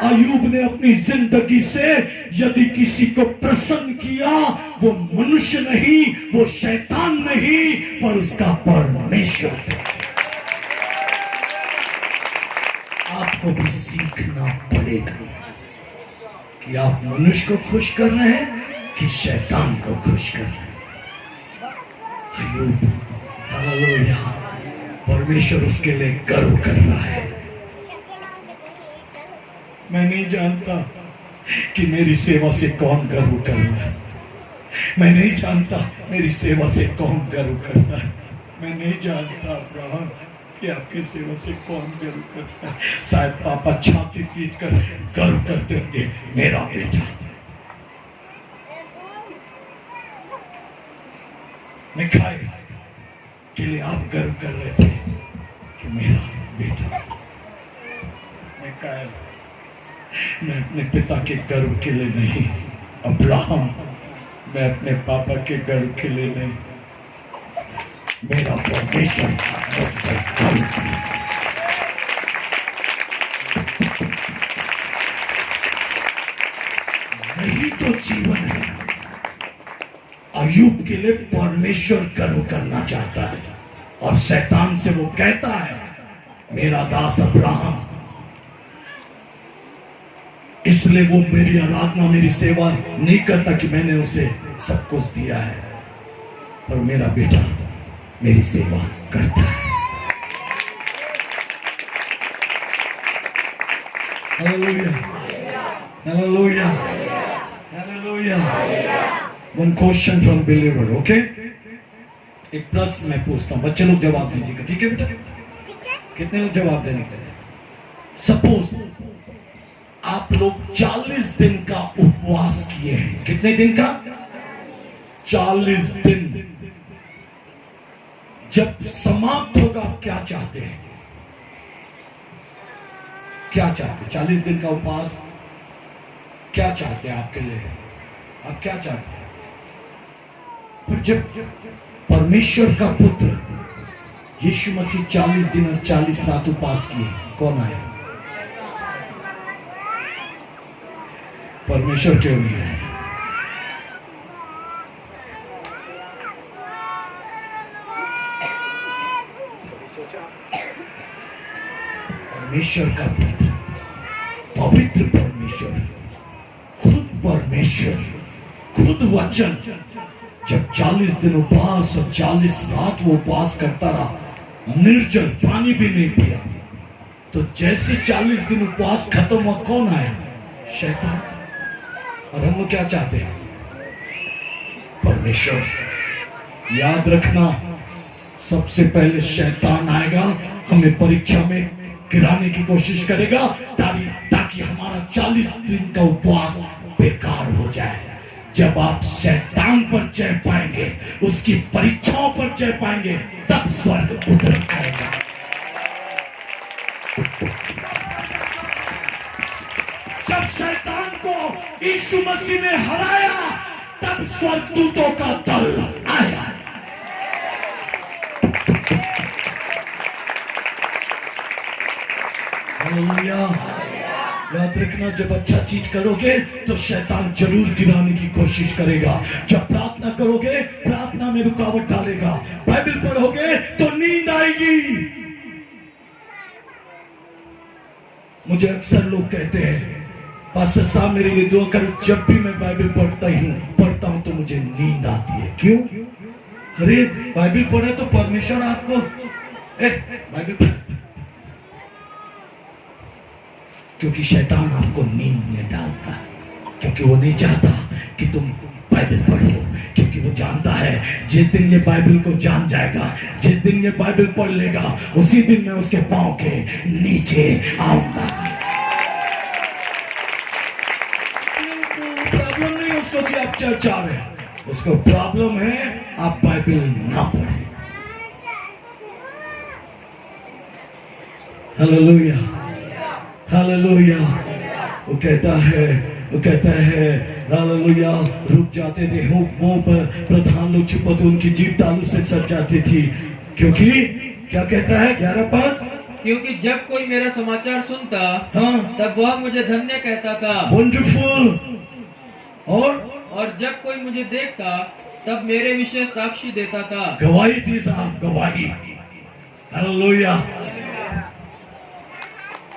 अय्यूब ने अपनी जिंदगी से यदि किसी को प्रसन्न किया, वो मनुष्य नहीं, वो शैतान नहीं, पर उसका परमेश्वर था। आपको भी सीखना पड़ेगा कि आप मनुष्य को खुश कर रहे हैं कि शैतान को खुश कर रहे हैं। अय्यूब, हालेलुया, परमेश्वर उसके लिए गर्व कर रहा है। मैं नहीं जानता कि मेरी सेवा से कौन गर्व कर रहा है। मैं नहीं जानता मेरी सेवा से कौन गर्व करता है। मैं नहीं जानता अब्राहम कि आपकी सेवा से कौन गर्व करता है। शायद पापा छाती पीट कर गर्व करते होंगे, मेरा बेटा। मिखाइल के लिए आप गर्व कर रहे थे कि मेरा बेटा। मिखाइल, मैं अपने पिता के गर्व के लिए नहीं, अब्राहम, मैं अपने पापा के गर्व के लिए नहीं, मेरा परमेश्वर मुझ पर गर्व करे। यही तो जीवन है। अय्यूब के लिए परमेश्वर गर्व करना चाहता है, और शैतान से वो कहता है, मेरा दास अब्राहम, इसलिए वो मेरी आराधना, मेरी सेवा नहीं करता कि मैंने उसे सब कुछ दिया है, पर मेरा बेटा मेरी सेवा करता है। Hallelujah, hallelujah, hallelujah. One question from believer, okay? एक प्रश्न मैं पूछता हूँ, बच्चे लोग जवाब दीजिएगा, ठीक है बेटा? कितने लोग जवाब देने के लिए? सपोज आप लोग 40 दिन का उपवास किए हैं। कितने दिन का? 40 दिन जब समाप्त होगा, आप क्या चाहते हैं? क्या चाहते? 40 दिन का उपवास क्या चाहते हैं आपके लिए? आप क्या चाहते हैं? पर जब परमेश्वर का पुत्र यीशु मसीह 40 दिन और 40 रात उपवास किए, कौन आया? परमेश्वर क्यों नहीं आया? परमेश्वर का पुत्र, पवित्र परमेश्वर, खुद परमेश्वर, खुद वचन, जब 40 दिन उपवास और 40 रात वो उपवास करता रहा, निर्जल, पानी भी नहीं पिया, तो जैसे 40 दिन उपवास खत्म हुआ, कौन आया? शैतान। और हम लोग क्या चाहते हैं? परमेश्वर। याद रखना, सबसे पहले शैतान आएगा, हमें परीक्षा में गिराने की कोशिश करेगा, ताकि हमारा 40 दिन का उपवास बेकार हो जाए। जब आप शैतान पर जय पाएंगे, उसकी परीक्षाओं पर जय पाएंगे, तब स्वर्ग उतर आएगा। जब शैतान को यीशु मसीह ने हराया, तब स्वर्गदूतों का दल आया। हालेलुया। याद रखना, जब अच्छा चीज करोगे तो शैतान जरूर गिराने की कोशिश करेगा। जब प्रार्थना करोगे, प्रार्थना में रुकावट डालेगा। बाइबल पढ़ोगे तो नींद आएगी। मुझे अक्सर लोग कहते हैं, पास्टर साहब मेरे लिए दुआ करो। जब भी मैं बाइबल पढ़ता हूं तो मुझे नींद आती है। क्यों? अरे बाइबल पढ़े तो परमेश्वर आपको बाइबल, क्योंकि शैतान आपको नींद में डालता है, क्योंकि वो नहीं चाहता कि तुम बाइबल पढ़ो, क्योंकि वो जानता है जिस दिन ये बाइबल को जान जाएगा, जिस दिन ये बाइबल पढ़ लेगा, उसी दिन मैं उसके पांव के नीचे आऊंगा। प्रॉब्लम नहीं उसको कि आप चर्च आ रहे हैं, उसको प्रॉब्लम है आप बाइबल ना पढ़े। Hallelujah, hallelujah. वो कहता है हालेलुया, रुक जाते थे मुंह पर, प्रधान लोग छुपा तो उनकी जीभ तालू से सट जाती थी, क्योंकि क्या कहता है 11 पद, क्योंकि जब कोई मेरा समाचार सुनता, हाँ, तब वह मुझे धन्य कहता था। वंडरफुल। और जब कोई मुझे देखता, तब मेरे विषय साक्षी देता था। गवाही थी साहब, गवाही। हालेलुया।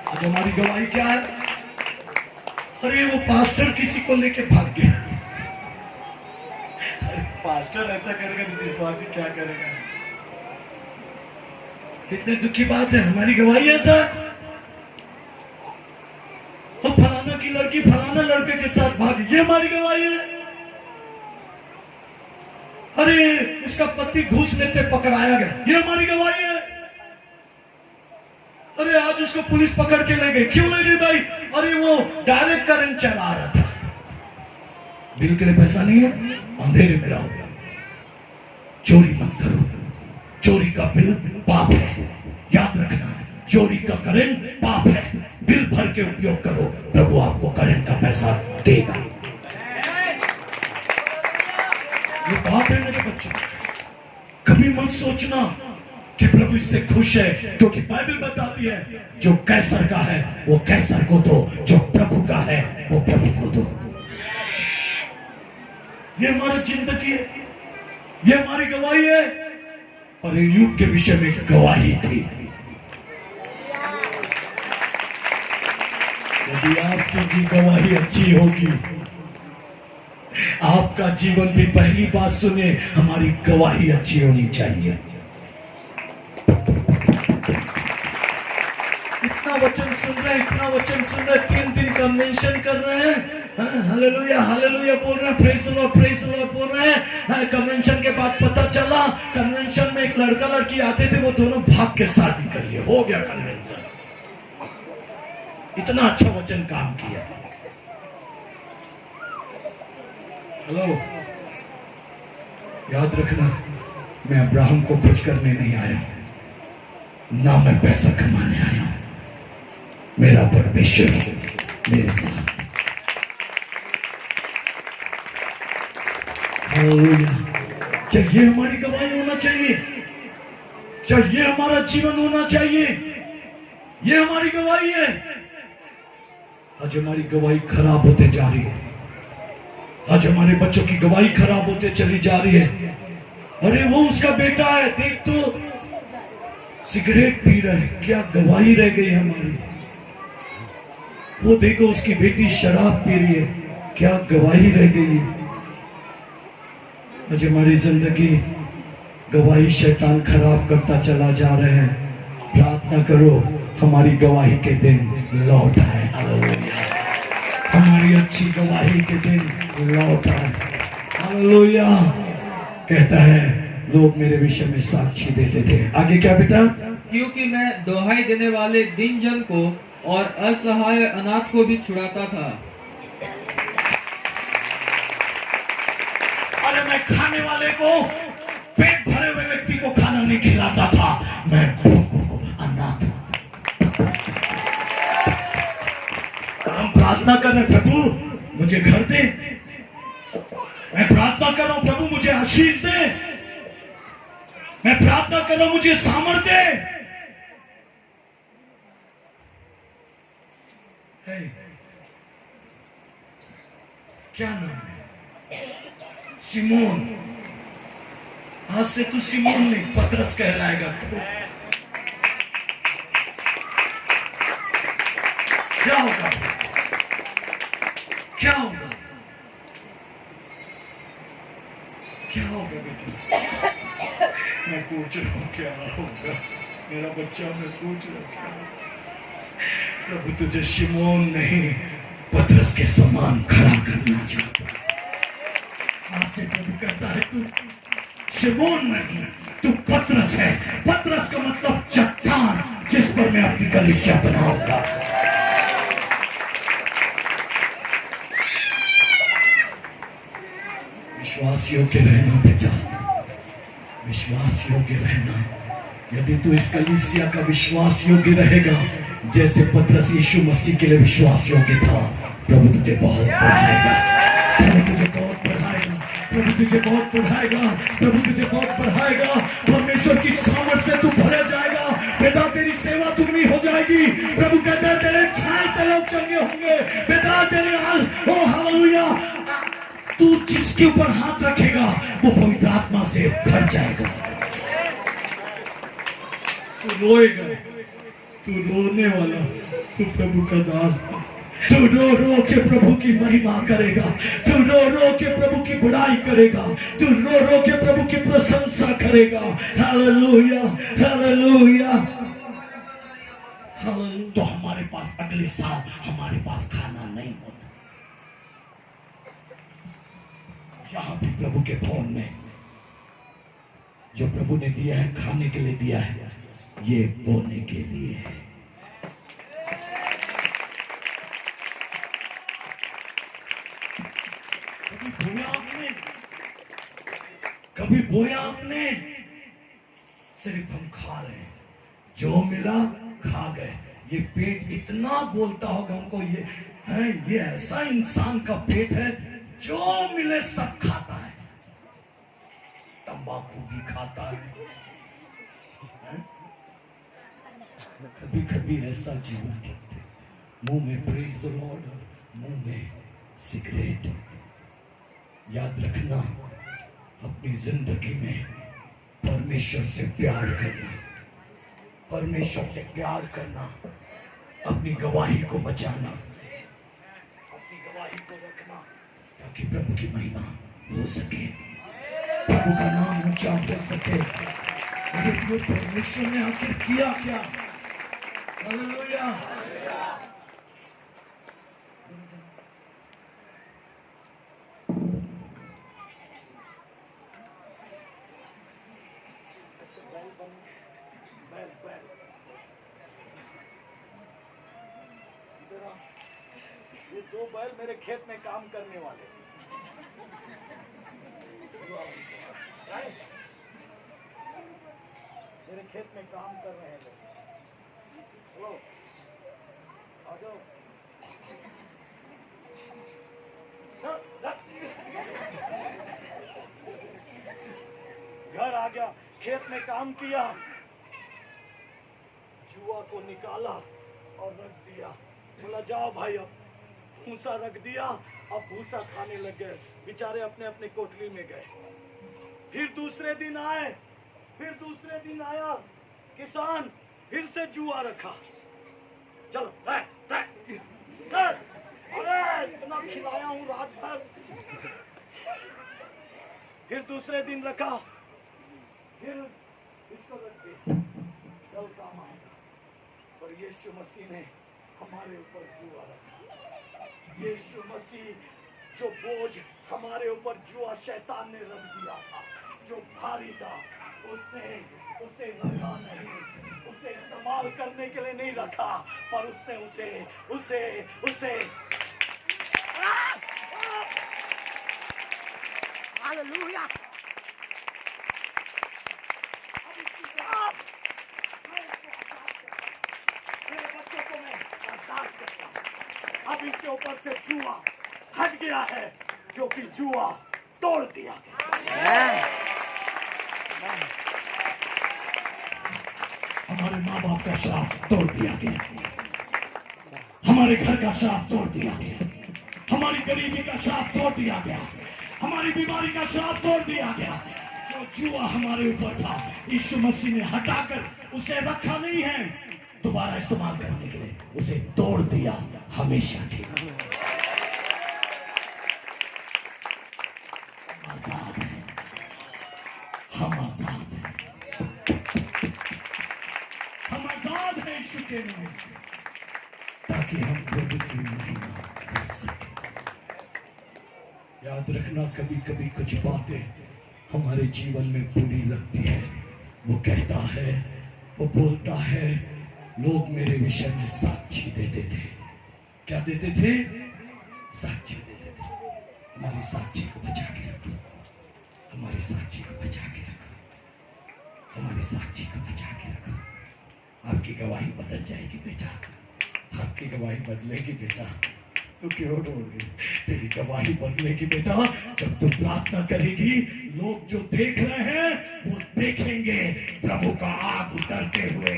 आज हमारी गवाही क्या है? अरे वो पास्टर किसी को लेके भाग गया। पास्टर ऐसा करेगा तो विश्वासी क्या करेगा? कितने दुख की बात है। हमारी गवाही है सर, तो फलाना की लड़की फलाना लड़के के साथ भागी, ये हमारी गवाही है। अरे उसका पति घूस लेते पकड़ाया गया, ये हमारी गवाही है। अरे आज उसको पुलिस पकड़ के ले गई, क्यों ले गई भाई? अरे वो डायरेक्ट करंट चला रहा था। बिल के लिए पैसा नहीं है, अंधेरे में रहो, चोरी मत करो। चोरी का बिल पाप है, याद रखना। चोरी का करंट पाप है। बिल भर के उपयोग करो, प्रभु आपको करंट का पैसा देगा। ये पाप है मेरे बच्चों। कभी मत सोचना कि प्रभु इससे खुश है, क्योंकि बाइबल बताती है जो कैसर का है वो कैसर को दो, जो प्रभु का है वो प्रभु को दो। ये हमारी जिंदगी है, ये हमारी गवाही है। और युग के विषय में गवाही थी। यदि आपकी भी गवाही अच्छी होगी, आपका जीवन भी, पहली बात सुने, हमारी गवाही अच्छी होनी चाहिए। इतना वचन सुन रहे हैं, इतना वचन सुन रहे हैं, 3 दिन कन्वेंशन कर रहे हैं, हालेलुया हालेलुया बोल रहे हैं, प्रेज द लॉर्ड बोल रहे हैं। कन्वेंशन के बाद पता चला, कन्वेंशन में एक लड़का लड़की आते थे, वो दोनों भाग के शादी कर लिए, हो गया कन्वेंशन। इतना अच्छा वचन काम किया। हेलो, याद रखना, मैं अब्राहम को खुश करने नहीं आया, ना मैं पैसा कमाने आया हूं। मेरा परमेश्वर मेरे साथ। हालेलुया। क्या ये हमारी गवाही होना चाहिए? क्या ये हमारा जीवन होना चाहिए? ये हमारी गवाही है। आज हमारी गवाही खराब होते जा रही है। आज हमारे बच्चों की गवाही खराब होते चली जा रही है। अरे वो उसका बेटा है, देख तो सिगरेट पी रहा है, क्या गवाही रह गई हमारी। वो देखो उसकी बेटी शराब पी रही है, क्या गवाही रह गई है। आज हमारी जिंदगी गवाही शैतान खराब करता चला जा रहा है। प्रार्थना करो हमारी गवाही के दिन लौट आए। हालेलुया। हमारी अच्छी गवाही के दिन लौट आए। हालेलुया। कहता है लोग मेरे विषय में साक्षी देते थे। आगे क्या बेटा? क्योंकि मैं दोहाई देने वाले दीन जन को और असहाय अनाथ को भी छुड़ाता था। अरे मैं खाने वाले को, पेट भरे हुए व्यक्ति को खाना नहीं खिलाता था, मैं भूखों को, अनाथ। हम प्रार्थना कर रहे, प्रभु मुझे घर दे। मैं प्रार्थना कर रहा हूं, प्रभु मुझे आशीष दे। मैं प्रार्थना कर रहा हूं, मुझे सामर्थ्य दे। क्या नाम है? सिमोन। आज से तू सिमोन नहीं, पतरस कहलाएगा। तो क्या होगा? क्या होगा? क्या होगा बेटा? मैं पूछ रहा हूं क्या होगा मेरा बच्चा? मैं पूछ रहा हूं क्या होगा? प्रभु तुझे शिमोन नहीं, पतरस के समान खड़ा करना चाहता। आज से प्रभु कहता है तू शिमोन नहीं, तू पतरस है। पतरस का मतलब चट्टान, जिस पर मैं अपनी कलीसिया बनाऊंगा। विश्वास योग्य रहना बेटा, विश्वास योग्य रहना। यदि तू इस कलीसिया का विश्वास योग्य रहेगा, जैसे पतरस यीशु मसीह के लिए विश्वास योग्य था, प्रभु तुझे बहुत बढ़ाएगा। प्रभु तुझे बहुत बढ़ाएगा। प्रभु तुझे बहुत बढ़ाएगा। प्रभु तुझे बहुत बढ़ाएगा। परमेश्वर की सामर्थ से तू भरा जाएगा बेटा। तेरी सेवा दुगनी हो जाएगी। प्रभु कहता है तेरे छाए से लोग चंगे होंगे बेटा। तेरे ओ हालेलुया। तू जिसके ऊपर हाथ रखेगा वो पवित्र आत्मा से भर जाएगा। तू रोएगा, तू रोने वाला, तू प्रभु का दास। तू रो रो के प्रभु की महिमा करेगा। तू रो रो के प्रभु की बड़ाई करेगा। तू रो रो के प्रभु की प्रशंसा करेगा। Hallelujah, hallelujah, hallelujah. तो हमारे पास अगले साल हमारे पास खाना नहीं होता। यहां भी प्रभु के भवन में जो प्रभु ने दिया है, खाने के लिए दिया है, ये बोने के लिए है। कभी बोया आपने? कभी बोया आपने? सिर्फ हम खा रहे हैं, जो मिला खा गए। ये पेट इतना बोलता होगा हमको, ये है, ये ऐसा इंसान का पेट है जो मिले सब खाता है। तंबाकू भी खाता है। कभी कभी ऐसा जीवन रखते, मुंह में प्रेज द लॉर्ड, मुंह में सिगरेट। याद रखना, अपनी जिंदगी में परमेश्वर से प्यार करना, परमेश्वर से प्यार करना, अपनी गवाही को बचाना, अपनी गवाही को रखना, ताकि प्रभु की महिमा हो सके, प्रभु का नाम ऊंचा हो सके। अरे परमेश्वर ने आखिर किया क्या? हालेलुया। ये दो बैल मेरे खेत में काम करने वाले। मेरे खेत में काम कर रहे हैं लोग, आ जाओ। घर आ गया, खेत में काम किया, जुआ को निकाला और रख दिया। बोला जाओ भाई, अब भूसा रख दिया, अब भूसा खाने लग गए। बेचारे अपने अपने कोठरी में गए। फिर दूसरे दिन आया किसान, फिर से जुआ रखा। चलो अरे इतना खिलाया हूं रात भर। फिर दूसरे दिन रखा, फिर इसको रख दिया, कल काम आएगा। पर यीशु मसीह ने हमारे ऊपर जुआ रखा। यीशु मसीह जो बोझ हमारे ऊपर जुआ शैतान ने रख दिया था, जो भारी था, उसने उसे रखा नहीं, उसे इस्तेमाल करने के लिए नहीं रखा, पर उसने उसे हालेलुया। मेरे बच्चों को मैं आजाद करता हूं। अब इनके ऊपर से जुआ हट गया है, क्योंकि जुआ तोड़ दिया गया। हमारे माँ बाप का श्राप तोड़ दिया गया, हमारे घर का श्राप तोड़ दिया गया, हमारी गरीबी का श्राप तोड़ दिया गया, हमारी बीमारी का श्राप तोड़ दिया गया। जो जुआ हमारे ऊपर था, यीशु मसीह ने हटाकर उसे रखा नहीं है, दोबारा इस्तेमाल करने के लिए उसे तोड़ दिया हमेशा के लिए। आजाद है, हम आजाद हैं, हम आजाद हैं यीशु के नाम से, ताकि हम प्रभु की महिमा कर सकें। याद रखना, कभी कभी कुछ बातें हमारे जीवन में बुरी लगती है। वो कहता है, वो बोलता है, लोग मेरे विषय में साक्षी देते थे। क्या देते थे? साक्षी देते थे। हमारी साक्षी को बचा के रखो, हमारी साक्षी को बचा के रखो, हमारी साक्षी को बचा के रखो। आपकी गवाही बदल जाएगी बेटा, आपकी गवाही बदलेगी बेटा। तू क्यों रो रही? तेरी गवाही बदलेगी बेटा, जब तू प्रार्थना करेगी। लोग जो देख रहे हैं वो देखेंगे प्रभु का आग उतरते हुए,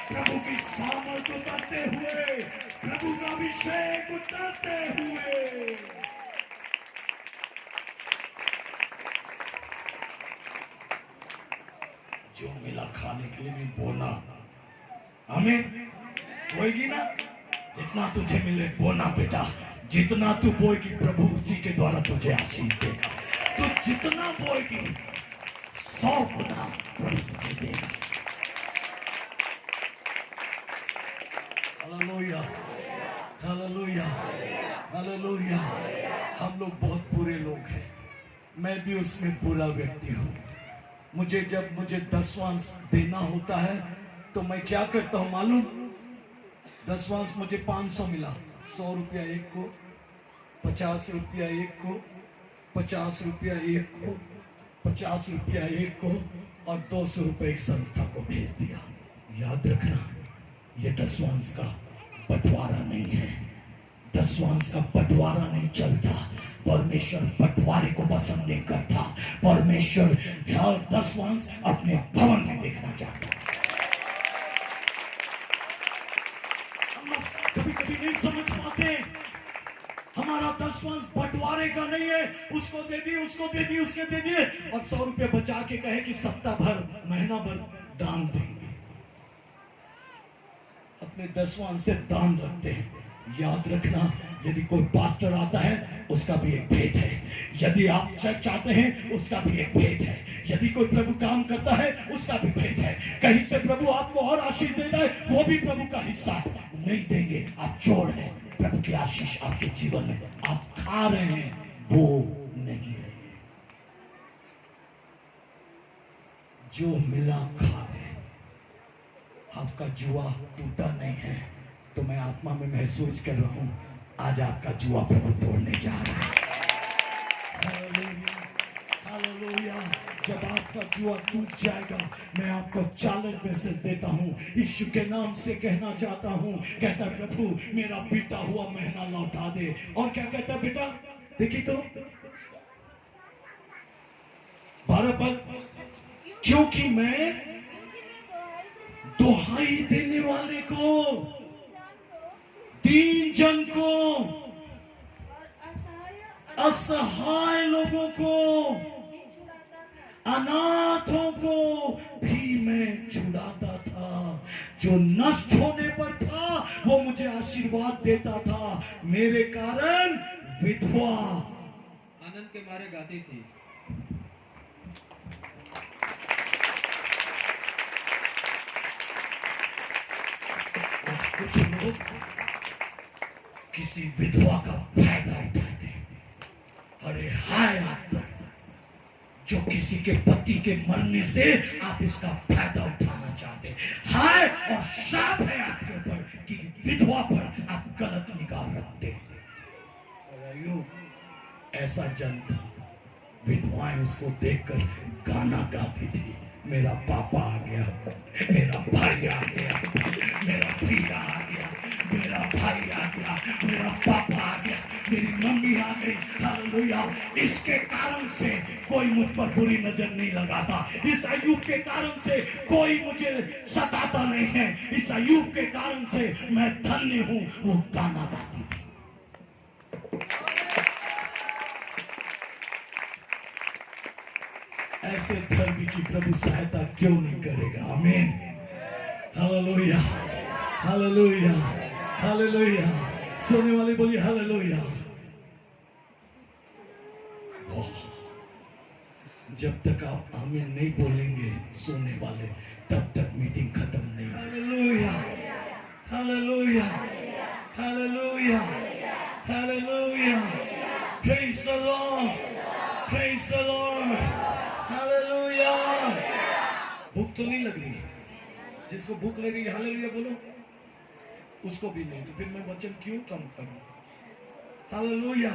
प्रभु की सामर्थ उतरते हुए, प्रभु का अभिषेक उतरते हुए। जो मिला खाने के लिए भी बोना, हमें होएगी ना। जितना तुझे मिले बोना बेटा, जितना तू बोएगी प्रभु उसी के द्वारा तुझे आशीष देगा। तो जितना बोएगी 100 गुना प्रभु तुझे देगा। Hallelujah, hallelujah, hallelujah. हम लोग बहुत बुरे लोग हैं, मैं भी उसमें बुरा व्यक्ति हूँ। जब मुझे 10वांश देना होता है तो मैं क्या करता हूँ मालूम? 10वांश मुझे 500 मिला, 100 रुपया एक को, 50 रुपया एक को, 50 रुपया एक को, 50 रुपया एक को, और 200 रुपये एक संस्था को भेज दिया। याद रखना, ये 10वांश का बंटवारा नहीं है, 10वांश का बंटवारा नहीं चलता। परमेश्वर बंटवारे को पसंद नहीं करता। परमेश्वर हर 10वांश अपने भवन में देखना चाहता है। हम लोग कभी कभी नहीं समझ पाते, हमारा 10वांश बंटवारे का नहीं है, उसको दे दिए, उसको दे दिए, उसके दे दिए, और 100 रुपये बचा के कहे कि सप्ताह भर, महीना भर दान देंगे। अपने 10वांश से दान रखते हैं। याद रखना, यदि कोई पास्टर आता है उसका भी एक भेंट है, यदि आप चर्च आते हैं उसका भी एक भेंट है, यदि कोई प्रभु काम करता है उसका भी भेंट है, कहीं से प्रभु आपको और आशीष देता है वो भी प्रभु का हिस्सा है। नहीं देंगे आप चोर हैं। प्रभु की आशीष आपके जीवन में आप खा रहे हैं, वो नहीं रहे। जो मिला खा रहे। आपका जुआ टूटा नहीं है, तो मैं आत्मा में महसूस कर रहा हूं, आज आपका जुआ प्रभु तोड़ने जा रहा है। हालेलुया। जब आपका जुआ टूट जाएगा, मैं आपको चैलेंज मैसेज देता हूं, यीशु के नाम से कहना चाहता हूं। कहता है प्रभु मेरा बीता हुआ महीना लौटा दे। और क्या कहता है बेटा, देखिए तो 12 पद, क्योंकि मैं दुहाई देने वाले को, दीन जन को, असहाय लोगों को, अनाथों को भी मैं छुड़ाता था। जो नष्ट होने पर था वो मुझे आशीर्वाद देता था। मेरे कारण विधवा आनंद के मारे गाती थी। आज कुछ लोग किसी विधवा का फायदा उठाते हैं। अरे हाय आप पर, जो किसी के पति के मरने से आप इसका फायदा उठाना चाहते हैं। हाय और शाप है आपके ऊपर कि विधवा पर आप गलत निगाह रखते हैं। और अय्यूब ऐसा जन था, विधवाएं उसको देखकर गाना गाती थी, मेरा पापा आ गया, मेरा भाई आ गया, मेरा भैया आ गया, मेरा भाई आ गया, मेरा पापा आ गया, मेरी मम्मी आ गई। हालेलुया। इसके कारण से कोई मुझ पर बुरी नजर नहीं लगाता। इस अय्यूब के कारण से कोई मुझे सताता नहीं है। इस अय्यूब के कारण से मैं धन्य हूं। वो गाना गाती थी। ऐसे धर्मी की प्रभु सहायता क्यों नहीं करेगा। आमीन। Hallelujah, hallelujah, hallelujah. सोने वाले बोलिए हालेलुया। जब तक आप आमीन नहीं बोलेंगे सोने वाले, तब तक मीटिंग खत्म नहीं। Hallelujah, hallelujah, hallelujah, hallelujah. Praise the Lord, praise the Lord, hallelujah. भूख तो नहीं लग रही? जिसको भूख लग रही है हालेलुया बोलो, उसको भी नहीं। तो फिर मैं वचन क्यों कम करूं? Hallelujah,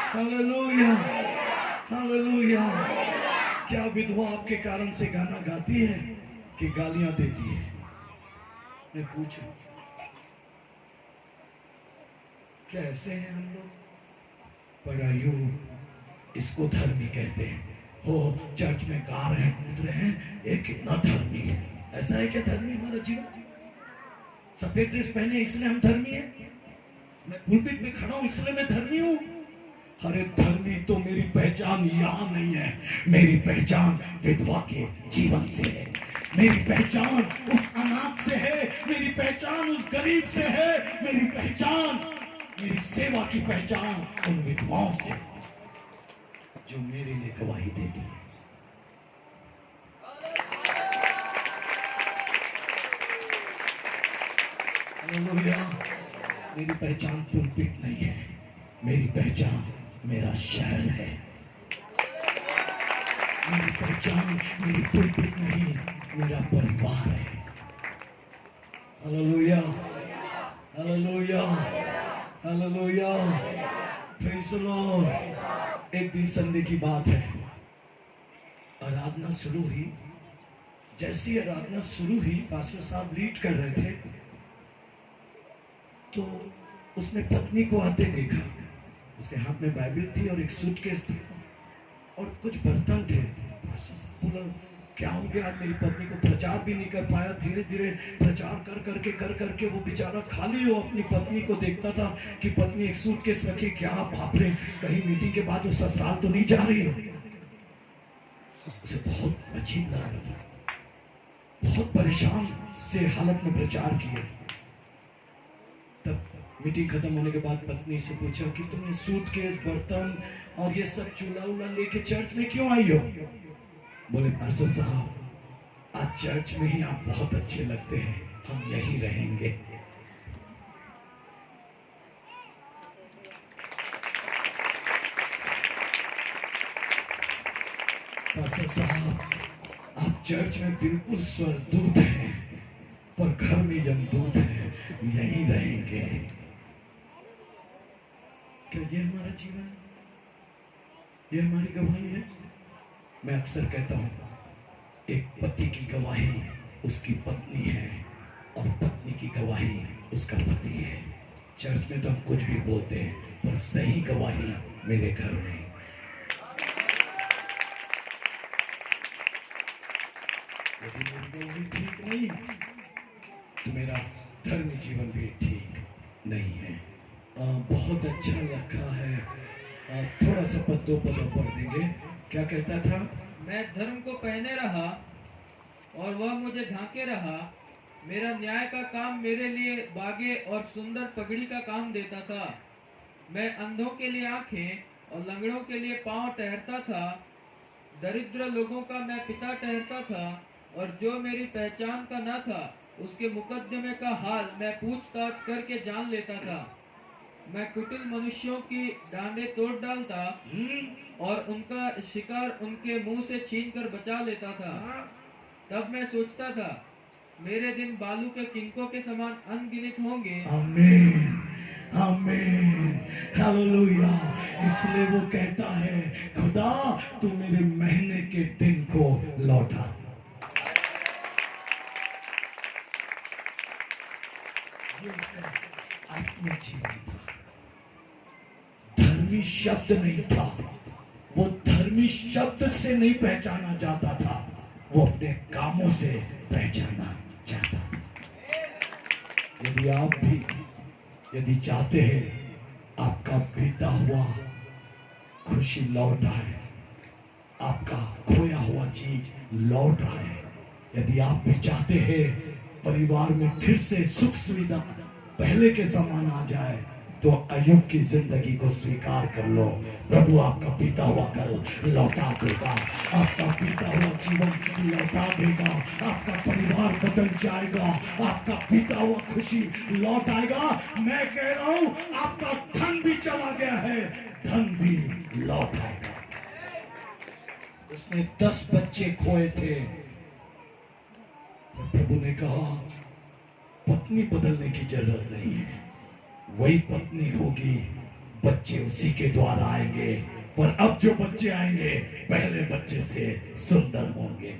hallelujah, hallelujah. क्या विधवा आपके कारण से गाना गाती है कि गालियां देती है? मैं पूछूं, क्या ऐसे हैं हम लोग? पर अय्यूब इसको धर्मी कहते हैं। हो चर्च में गा रहे हैं, कूद रहे हैं, ये कितना धर्मी है। ऐसा है क्या धर्मी हमारा जीवन? सफेद ड्रेस पहने इसलिए हम धर्मी हैं? मैं पुलपिट में खड़ा हूं इसलिए मैं धर्मी हूं? अरे धर्मी तो मेरी पहचान यहां नहीं है। मेरी पहचान विधवा के जीवन से है। मेरी पहचान उस अनाथ से है। मेरी पहचान उस गरीब से है। मेरी पहचान, मेरी सेवा की पहचान उन विधवाओं से जो मेरे लिए गवाही देती है। हालेलुया। मेरी पहचान पुलपिट नहीं है। मेरी पहचान मेरा शहर है। मेरी पहचान मेरी पुलपिट नहीं, मेरा परिवार है। Hallelujah, hallelujah, hallelujah. Praise the Lord. एक दिन संडे की बात है, आराधना शुरू हुई। जैसी आराधना शुरू हुई, पास्टर साहब रीड कर रहे थे, तो उसने पत्नी को आते देखा। उसके हाथ में बाइबल थी और एक सूटकेस था और कुछ बर्तन थे। पास्टर साहब बोला, क्या हो गया? मेरी पत्नी को प्रचार भी नहीं कर पाया। धीरे धीरे प्रचार कर करके वो बेचारा खाली हो अपनी पत्नी को देखता था कि पत्नी एक सूटकेस रखी। क्या बाप रे, कहीं मीटिंग के बाद वो ससुराल तो नहीं जा रही है? उसे बहुत अजीब लग रहा था। बहुत परेशान से हालत में प्रचार किए। तब मीटिंग खत्म होने के बाद पत्नी से पूछा कि तुम ये सूटकेस, बर्तन और ये सब चूल्हा उल्हा लेके चर्च में क्यों आई हो? बोले, पास्टर साहब आज चर्च में ही आप बहुत अच्छे लगते हैं, हम यहीं रहेंगे। पास्टर साहब आप चर्च में बिल्कुल स्वर्गदूत हैं, पर घर में यमदूत हैं, यहीं रहेंगे। क्या ये हमारा जीवन, ये हमारी गवाही है? मैं अक्सर कहता हूं, एक पति की गवाही उसकी पत्नी है और पत्नी की गवाही उसका पति है। चर्च में तो हम कुछ भी बोलते हैं, पर सही गवाही मेरे घर में। यदि मेरी गवाही ठीक नहीं तो मेरा धर्मी जीवन भी ठीक नहीं है। बहुत अच्छा लिखा है। थोड़ा सा पदों पढ़ देंगे। क्या कहता था? मैं धर्म को पहने रहा और वह मुझे ढांके रहा। मेरा न्याय का काम मेरे लिए बागे और सुंदर पगड़ी का काम देता था। मैं अंधों के लिए आंखें और लंगड़ों के लिए पांव ठहरता था। दरिद्र लोगों का मैं पिता ठहरता था, और जो मेरी पहचान का न था उसके मुकदमे का हाल मैं पूछताछ करके जान लेता था। मैं कुटिल मनुष्यों की डांडे तोड़ डालता और उनका शिकार उनके मुंह से छीनकर बचा लेता था। तब मैं सोचता था, मेरे दिन बालू के किनकों के समान अनगिनत होंगे। आमीन, आमीन, हालेलुया। इसलिए वो कहता है, खुदा तू मेरे महीने के दिन को लौटा। ये उसका आत्मिक जीवन था। धर्मी शब्द नहीं था। वो धर्मी शब्द से नहीं पहचाना जाता था, वो अपने कामों से पहचाना जाता था। यदि आप भी यदि चाहते हैं आपका बीता हुआ खुशी लौट आए, आपका खोया हुआ चीज लौट आए, यदि आप भी चाहते हैं परिवार में फिर से सुख सुविधा पहले के समान आ जाए, तो अय्यूब की जिंदगी को स्वीकार कर लो। प्रभु आपका बीता हुआ कल लौटा देगा, आपका बीता हुआ जीवन लौटा देगा, आपका परिवार बदल जाएगा, आपका बीता हुआ खुशी लौट आएगा। मैं कह रहा हूं, आपका धन भी चला गया है, धन भी लौट आएगा। उसने 10 बच्चे खोए थे, प्रभु ने कहा पत्नी बदलने की जरूरत नहीं है, वही पत्नी होगी, बच्चे उसी के द्वारा आएंगे, पर अब जो बच्चे आएंगे पहले बच्चे से सुंदर होंगे।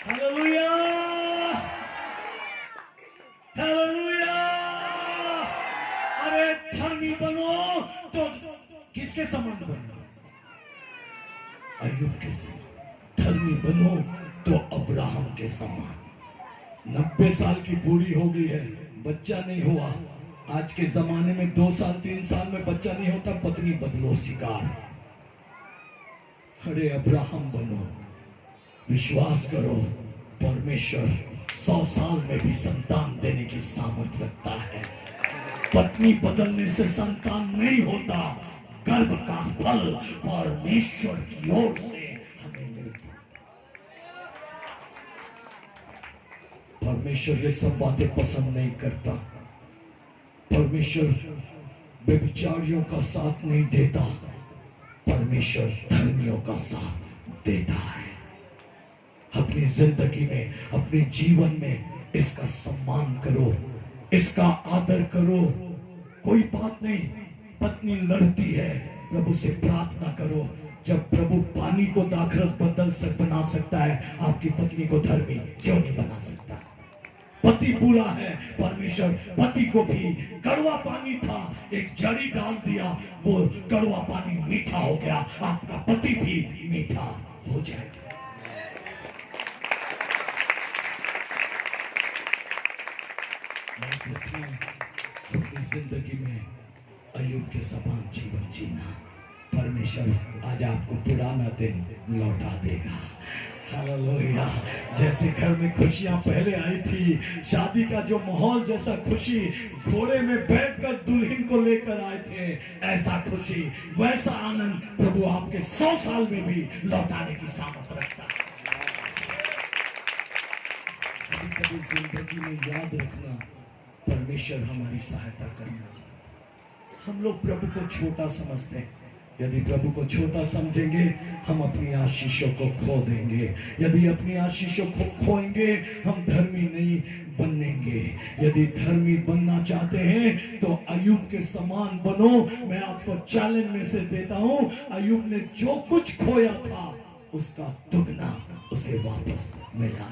Hallelujah, hallelujah. अरे धर्मी बनो तो किसके समान बनो? अय्यूब के समान। धर्मी बनो तो अब्राहम के समान। 90 साल की बूढ़ी हो गई है, बच्चा नहीं हुआ। आज के जमाने में 2 साल 3 साल में बच्चा नहीं होता, पत्नी बदलो शिकार। अरे अब्राहम बनो, विश्वास करो, परमेश्वर 100 साल में भी संतान देने की सामर्थ्य रखता है। पत्नी बदलने से संतान नहीं होता, गर्भ का फल परमेश्वर की ओर से हमें मिलता। परमेश्वर ये सब बातें पसंद नहीं करता। परमेश्वर व्यभिचारियों का साथ नहीं देता, परमेश्वर धर्मियों का साथ देता है। अपनी जिंदगी में, अपने जीवन में इसका सम्मान करो, इसका आदर करो। कोई बात नहीं, पत्नी लड़ती है, प्रभु से प्रार्थना करो। जब प्रभु पानी को दाखरस बना सकता है, आपकी पत्नी को धर्मी क्यों नहीं बना सकता? पति बुरा है, परमेश्वर पति को भी, कड़वा पानी था, एक जड़ी डाल दिया, वो कड़वा पानी मीठा हो गया, आपका पति भी मीठा हो जाएगा। अपनी जिंदगी में अय्यूब के समान जीवन जीना, परमेश्वर आज आपको पुराना दिन लौटा देगा। हालेलुया। जैसे घर में खुशियां पहले आई थी, शादी का जो माहौल जैसा खुशी, घोड़े में बैठकर दुल्हन को लेकर आए थे, ऐसा खुशी, वैसा आनंद प्रभु आपके 100 साल में भी लौटाने की सामर्थ्य रखता है। कभी कभी जिंदगी में याद रखना, परमेश्वर हमारी सहायता करना चाहता है। हम लोग प्रभु को छोटा समझते हैं, यदि प्रभु को छोटा समझेंगे, हम अपनी आशीषों को खो देंगे। यदि अपनी आशीषों को खोएंगे, हम धर्मी नहीं बनेंगे। यदि धर्मी बनना चाहते हैं तो अय्यूब के समान बनो। मैं आपको चैलेंज मैसेज देता हूं, अय्यूब ने जो कुछ खोया था उसका दुगना उसे वापस मिला।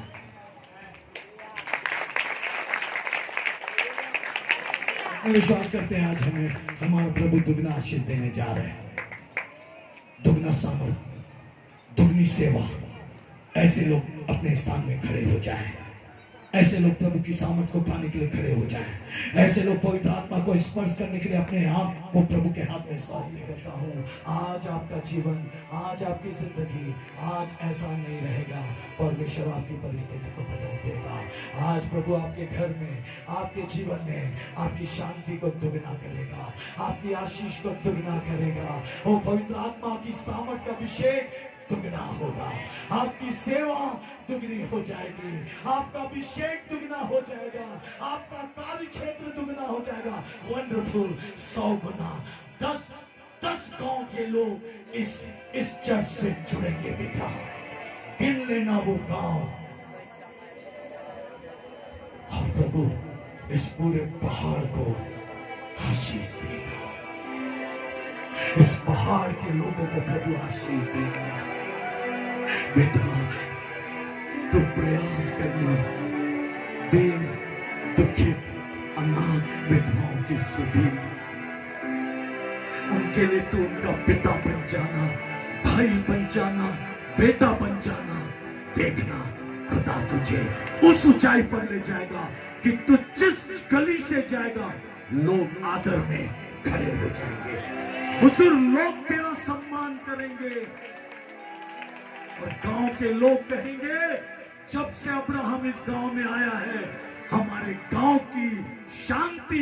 विश्वास करते हैं आज हमें हमारा प्रभु दुगना आशीष देने जा रहे हैं। दुगना सामर्थ, दुगनी सेवा। ऐसे लोग अपने स्थान में खड़े हो जाएं। ऐसे लोग प्रभु की सामर्थ को पाने के लिए खड़े हो जाएं। ऐसे लोग पवित्र आत्मा को स्पर्श करने के लिए अपने आप को प्रभु के हाथ में सौंप देता हूं। आज आपका जीवन, आज आपकी जिंदगी, आज ऐसा नहीं रहेगा। परमेश्वर आपकी परिस्थिति को बदल देगा। आज प्रभु आपके घर में, आपके जीवन में आपकी शांति को दुगना करेगा, आपकी आशीष को दुगना करेगा। वो पवित्र आत्मा की सामर्थ का अभिषेक दुगना होगा। आपकी सेवा दुगनी हो जाएगी, आपका अभिषेक दुगना हो जाएगा, आपका कार्य क्षेत्र दुगना हो जाएगा। वंडरफुल। 100 गुना, 10 गांव के लोग इस चर्च से जुड़ेंगे बेटा। गिन लेना वो गांव। और प्रभु इस पूरे पहाड़ को आशीष देगा। इस पहाड़ के लोगों को प्रभु आशीष देगा। बेटा तो प्रयास करना, दीन, दुखित, अनाथ विधवाओं की सुधि, उनके लिए तो उनका पिता बन जाना, भाई बन जाना, बेटा बन जाना। देखना खुदा तुझे उस ऊंचाई पर ले जाएगा कि तू जिस गली से जाएगा लोग आदर में खड़े हो जाएंगे। हुजूर लोग तेरा सम्मान करेंगे और गांव के लोग कहेंगे, जब से अब्राहम इस गांव में आया है हमारे गांव की शांति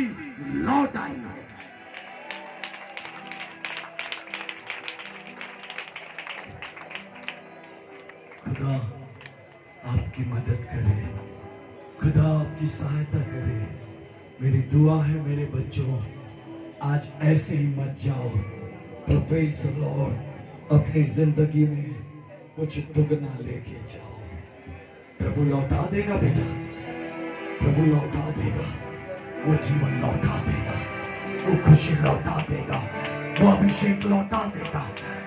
लौट आई है। खुदा आपकी मदद करे, खुदा आपकी सहायता करे। मेरी दुआ है मेरे बच्चों, आज ऐसे ही मत जाओ। Praise the Lord. अपनी जिंदगी में कुछ दुगना लेके जाओ। प्रभु लौटा देगा बेटा, प्रभु लौटा देगा। वो जीवन लौटा देगा, वो खुशी लौटा देगा, वो अभिषेक लौटा देगा,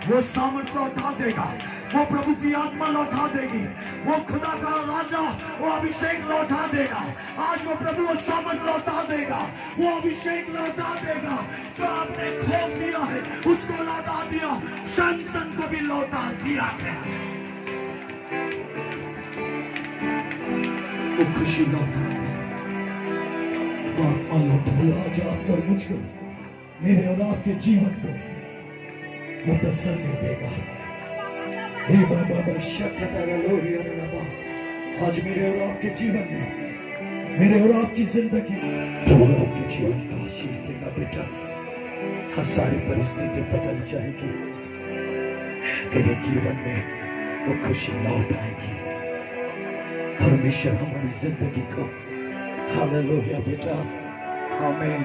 वो सामर्थ लौटा देगा, वो प्रभु की आत्मा लौटा देगी, वो खुदा का राजा वो अभिषेक लौटा देगा। आज वो प्रभु वो सामर्थ लौटा देगा, वो अभिषेक लौटा देगा। जो आपने खो दिया है उसको लौटा दिया, सनसन को भी लौटा दिया गया। वो खुशी लौटा वो आत्मा लौटा। आज आपको और मुझको, मेरे और आपके जीवन को वो तसल्ली देगा। आज मेरे और आपके जीवन में, मेरे और आपकी जिंदगी में प्रभु आपके जीवन का आशीष देगा बेटा। हर सारी परिस्थिति बदल जाएगी, तेरे जीवन में वो खुशी लौट आएगी। परमेश्वर हमारी जिंदगी को, हालेलुया बेटा, हमें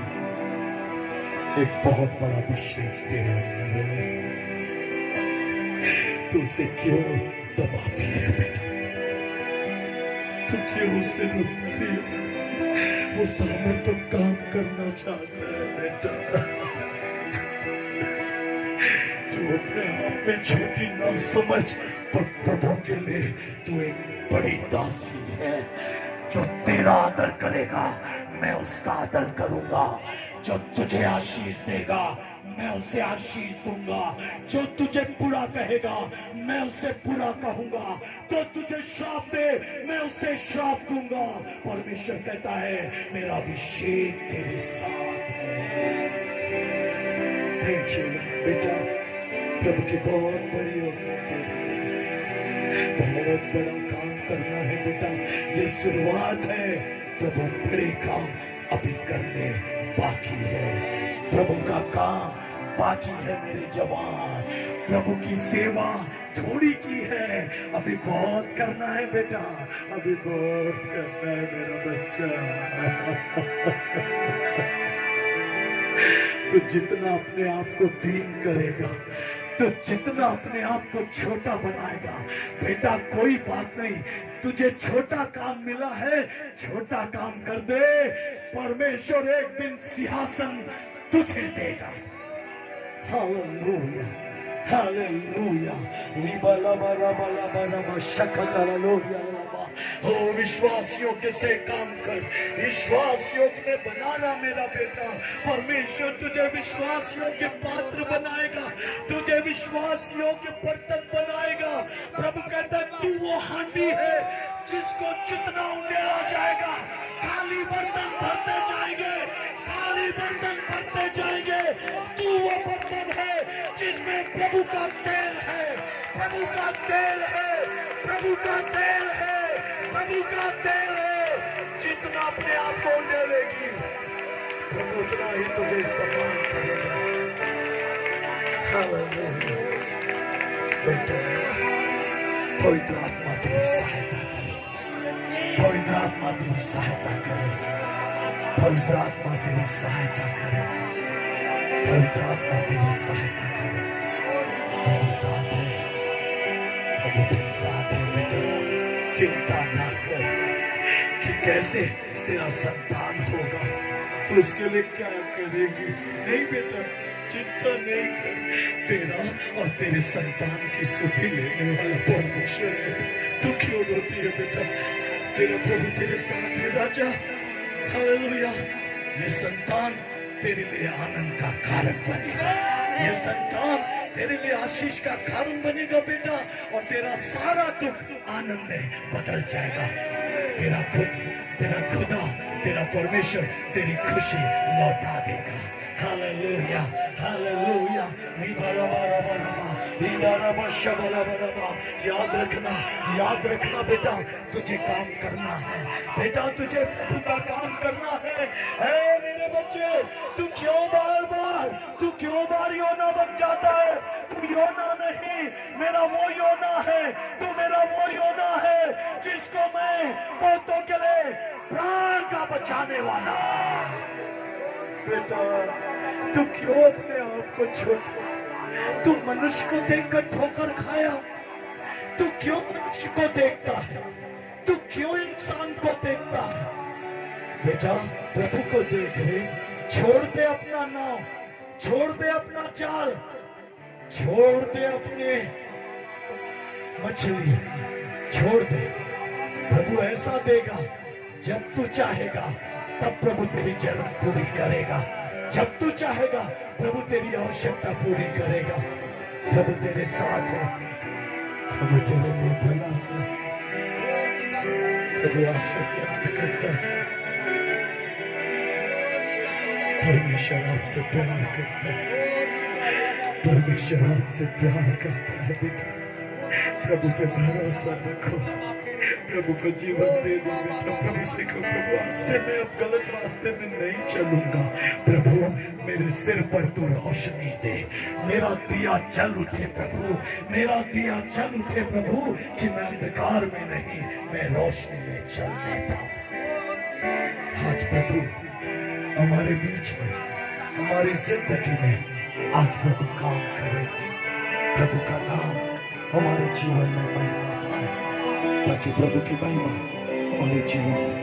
एक बहुत बड़ा अभिषेक तेरे अंदर है। तू उसे क्यों दबाती है बेटा? तू क्यों उसे रोकती है? वो सामर्थ तो काम करना चाहता है बेटा। तू अपने आप में छोटी ना समझ, पर प्रभु के लिए तू एक बड़ी दासी है। जो तेरा आदर करेगा मैं उसका आदर करूंगा, जो तुझे आशीष देगा मैं उसे आशीष दूंगा, जो तुझे बुरा कहेगा मैं उसे बुरा कहूंगा, तो तुझे श्राप दे मैं उसे श्राप दूंगा। परमेश्वर कहता है मेरा अभिषेक तेरे साथ है। थैंक यू बेटा, प्रभु की बहुत बड़ी औसत है, बहुत बड़ा काम करना है बेटा। ये शुरुआत है, प्रभु बड़े काम अभी करने बाकी है। प्रभु का काम बाकी है मेरे जवान, प्रभु की सेवा थोड़ी की है, अभी बहुत करना है बेटा, अभी बहुत करना है मेरा बच्चा। तो जितना अपने आप को दीन करेगा, तो जितना अपने आप को छोटा बनाएगा, बेटा कोई बात नहीं, तुझे छोटा काम मिला है, छोटा काम कर दे, परमेश्वर एक दिन सिंहासन तुझे देगा। Hallelujah, hallelujah. ओ विश्वास योग्य से काम कर, विश्वास योग्य में बना रहा मेरा बेटा। परमेश्वर तुझे विश्वास योग्य पात्र बनाएगा, तुझे विश्वास योग्य बर्तन बनाएगा। प्रभु कहता है तू वो हांडी है जिसको जितना उंडेला जाएगा, खाली बर्तन भरते जाएंगे, खाली बर्तन भरते जाएंगे। तू वो बर्तन है जिसमें प्रभु का तेल है, प्रभु का तेल है, प्रभु का तेल है, प्रभु का तेल है। जितना अपने आप को उंडेलेगी, प्रभु उतना ही तुझे इस्तेमाल करेगा। हालेलुया। बेटा, पवित्र आत्मा तेरी सहायता करे, पवित्र आत्मा तेरी सहायता करे, पवित्र आत्मा तेरी सहायता करे, पवित्र आत्मा तेरी सहायता करे। प्रभु साथ है, प्रभु तेरे साथ है बेटा। चिंता ना कर कि कैसे तेरा संतान होगा, तो उसके लिए क्या करेगी। नहीं बेटा, चिंता नहीं कर, तेरा और तेरे संतान की सुधि लेने वाला परमेश्वर है। तू क्यों रोती है बेटा, तेरा प्रभु तेरे साथ है राजा। हालेलुया। ये संतान तेरे लिए आनंद का कारण बनेगा, ये संतान तेरे लिए आशीष का कारण बनेगा बेटा, और तेरा सारा दुख आनंद में बदल जाएगा। तेरा खुदा, तेरा परमेश्वर तेरी खुशी लौटा देगा। Hallelujah, hallelujah. याद रखना बेटा, तुझे काम करना है बेटा, तुझे प्रभु का काम करना है। ऐ मेरे बच्चे, तू क्यों बार योना बन जाता है? तू योना नहीं, मेरा वो योना है, तू मेरा वो योना है जिसको मैं बहुतों के लिए प्राण का बचाने वाला। बेटा, तू क्यों अपने आप को छोटा? तू मनुष्य को देखकर ठोकर खाया, तू क्यों मनुष्य को देखता है? तू क्यों इंसान को देखता है? बेटा, प्रभु को देख ले, छोड़ दे अपना नाव, छोड़ दे अपना जाल, छोड़ दे अपने मछली, छोड़ दे। प्रभु ऐसा देगा, जब तू चाहेगा तब प्रभु तेरी जरूरत पूरी करेगा, जब तू चाहेगा प्रभु तेरी आवश्यकता पूरी करेगा। प्रभु तेरे साथ है, प्रभु तेरे लिए भला है। प्रभु आपसे प्यार करता है, परमेश्वर आपसे प्यार करता है, परमेश्वर आपसे प्यार करता है बेटा। प्रभु पे भरोसा रखो, प्रभु को जीवन दे दो बेटा। प्रभु से कहो, प्रभु आज से मैं अब गलत रास्ते में नहीं चलूंगा। प्रभु मेरे सिर पर तू रोशनी दे, मेरा दिया जल उठे प्रभु, मेरा दिया जल उठे प्रभु, कि मैं अंधकार में नहीं, मैं रोशनी में चलने पाऊं। आज प्रभु हमारे बीच में, हमारी जिंदगी में आज प्रभु काम करे, प्रभु का नाम हमारे जीवन में महिमा पाए, ताकि प्रभु की महिमा हमारे जीवन से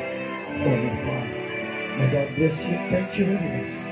होने पाए। May God bless you. Thank you very much.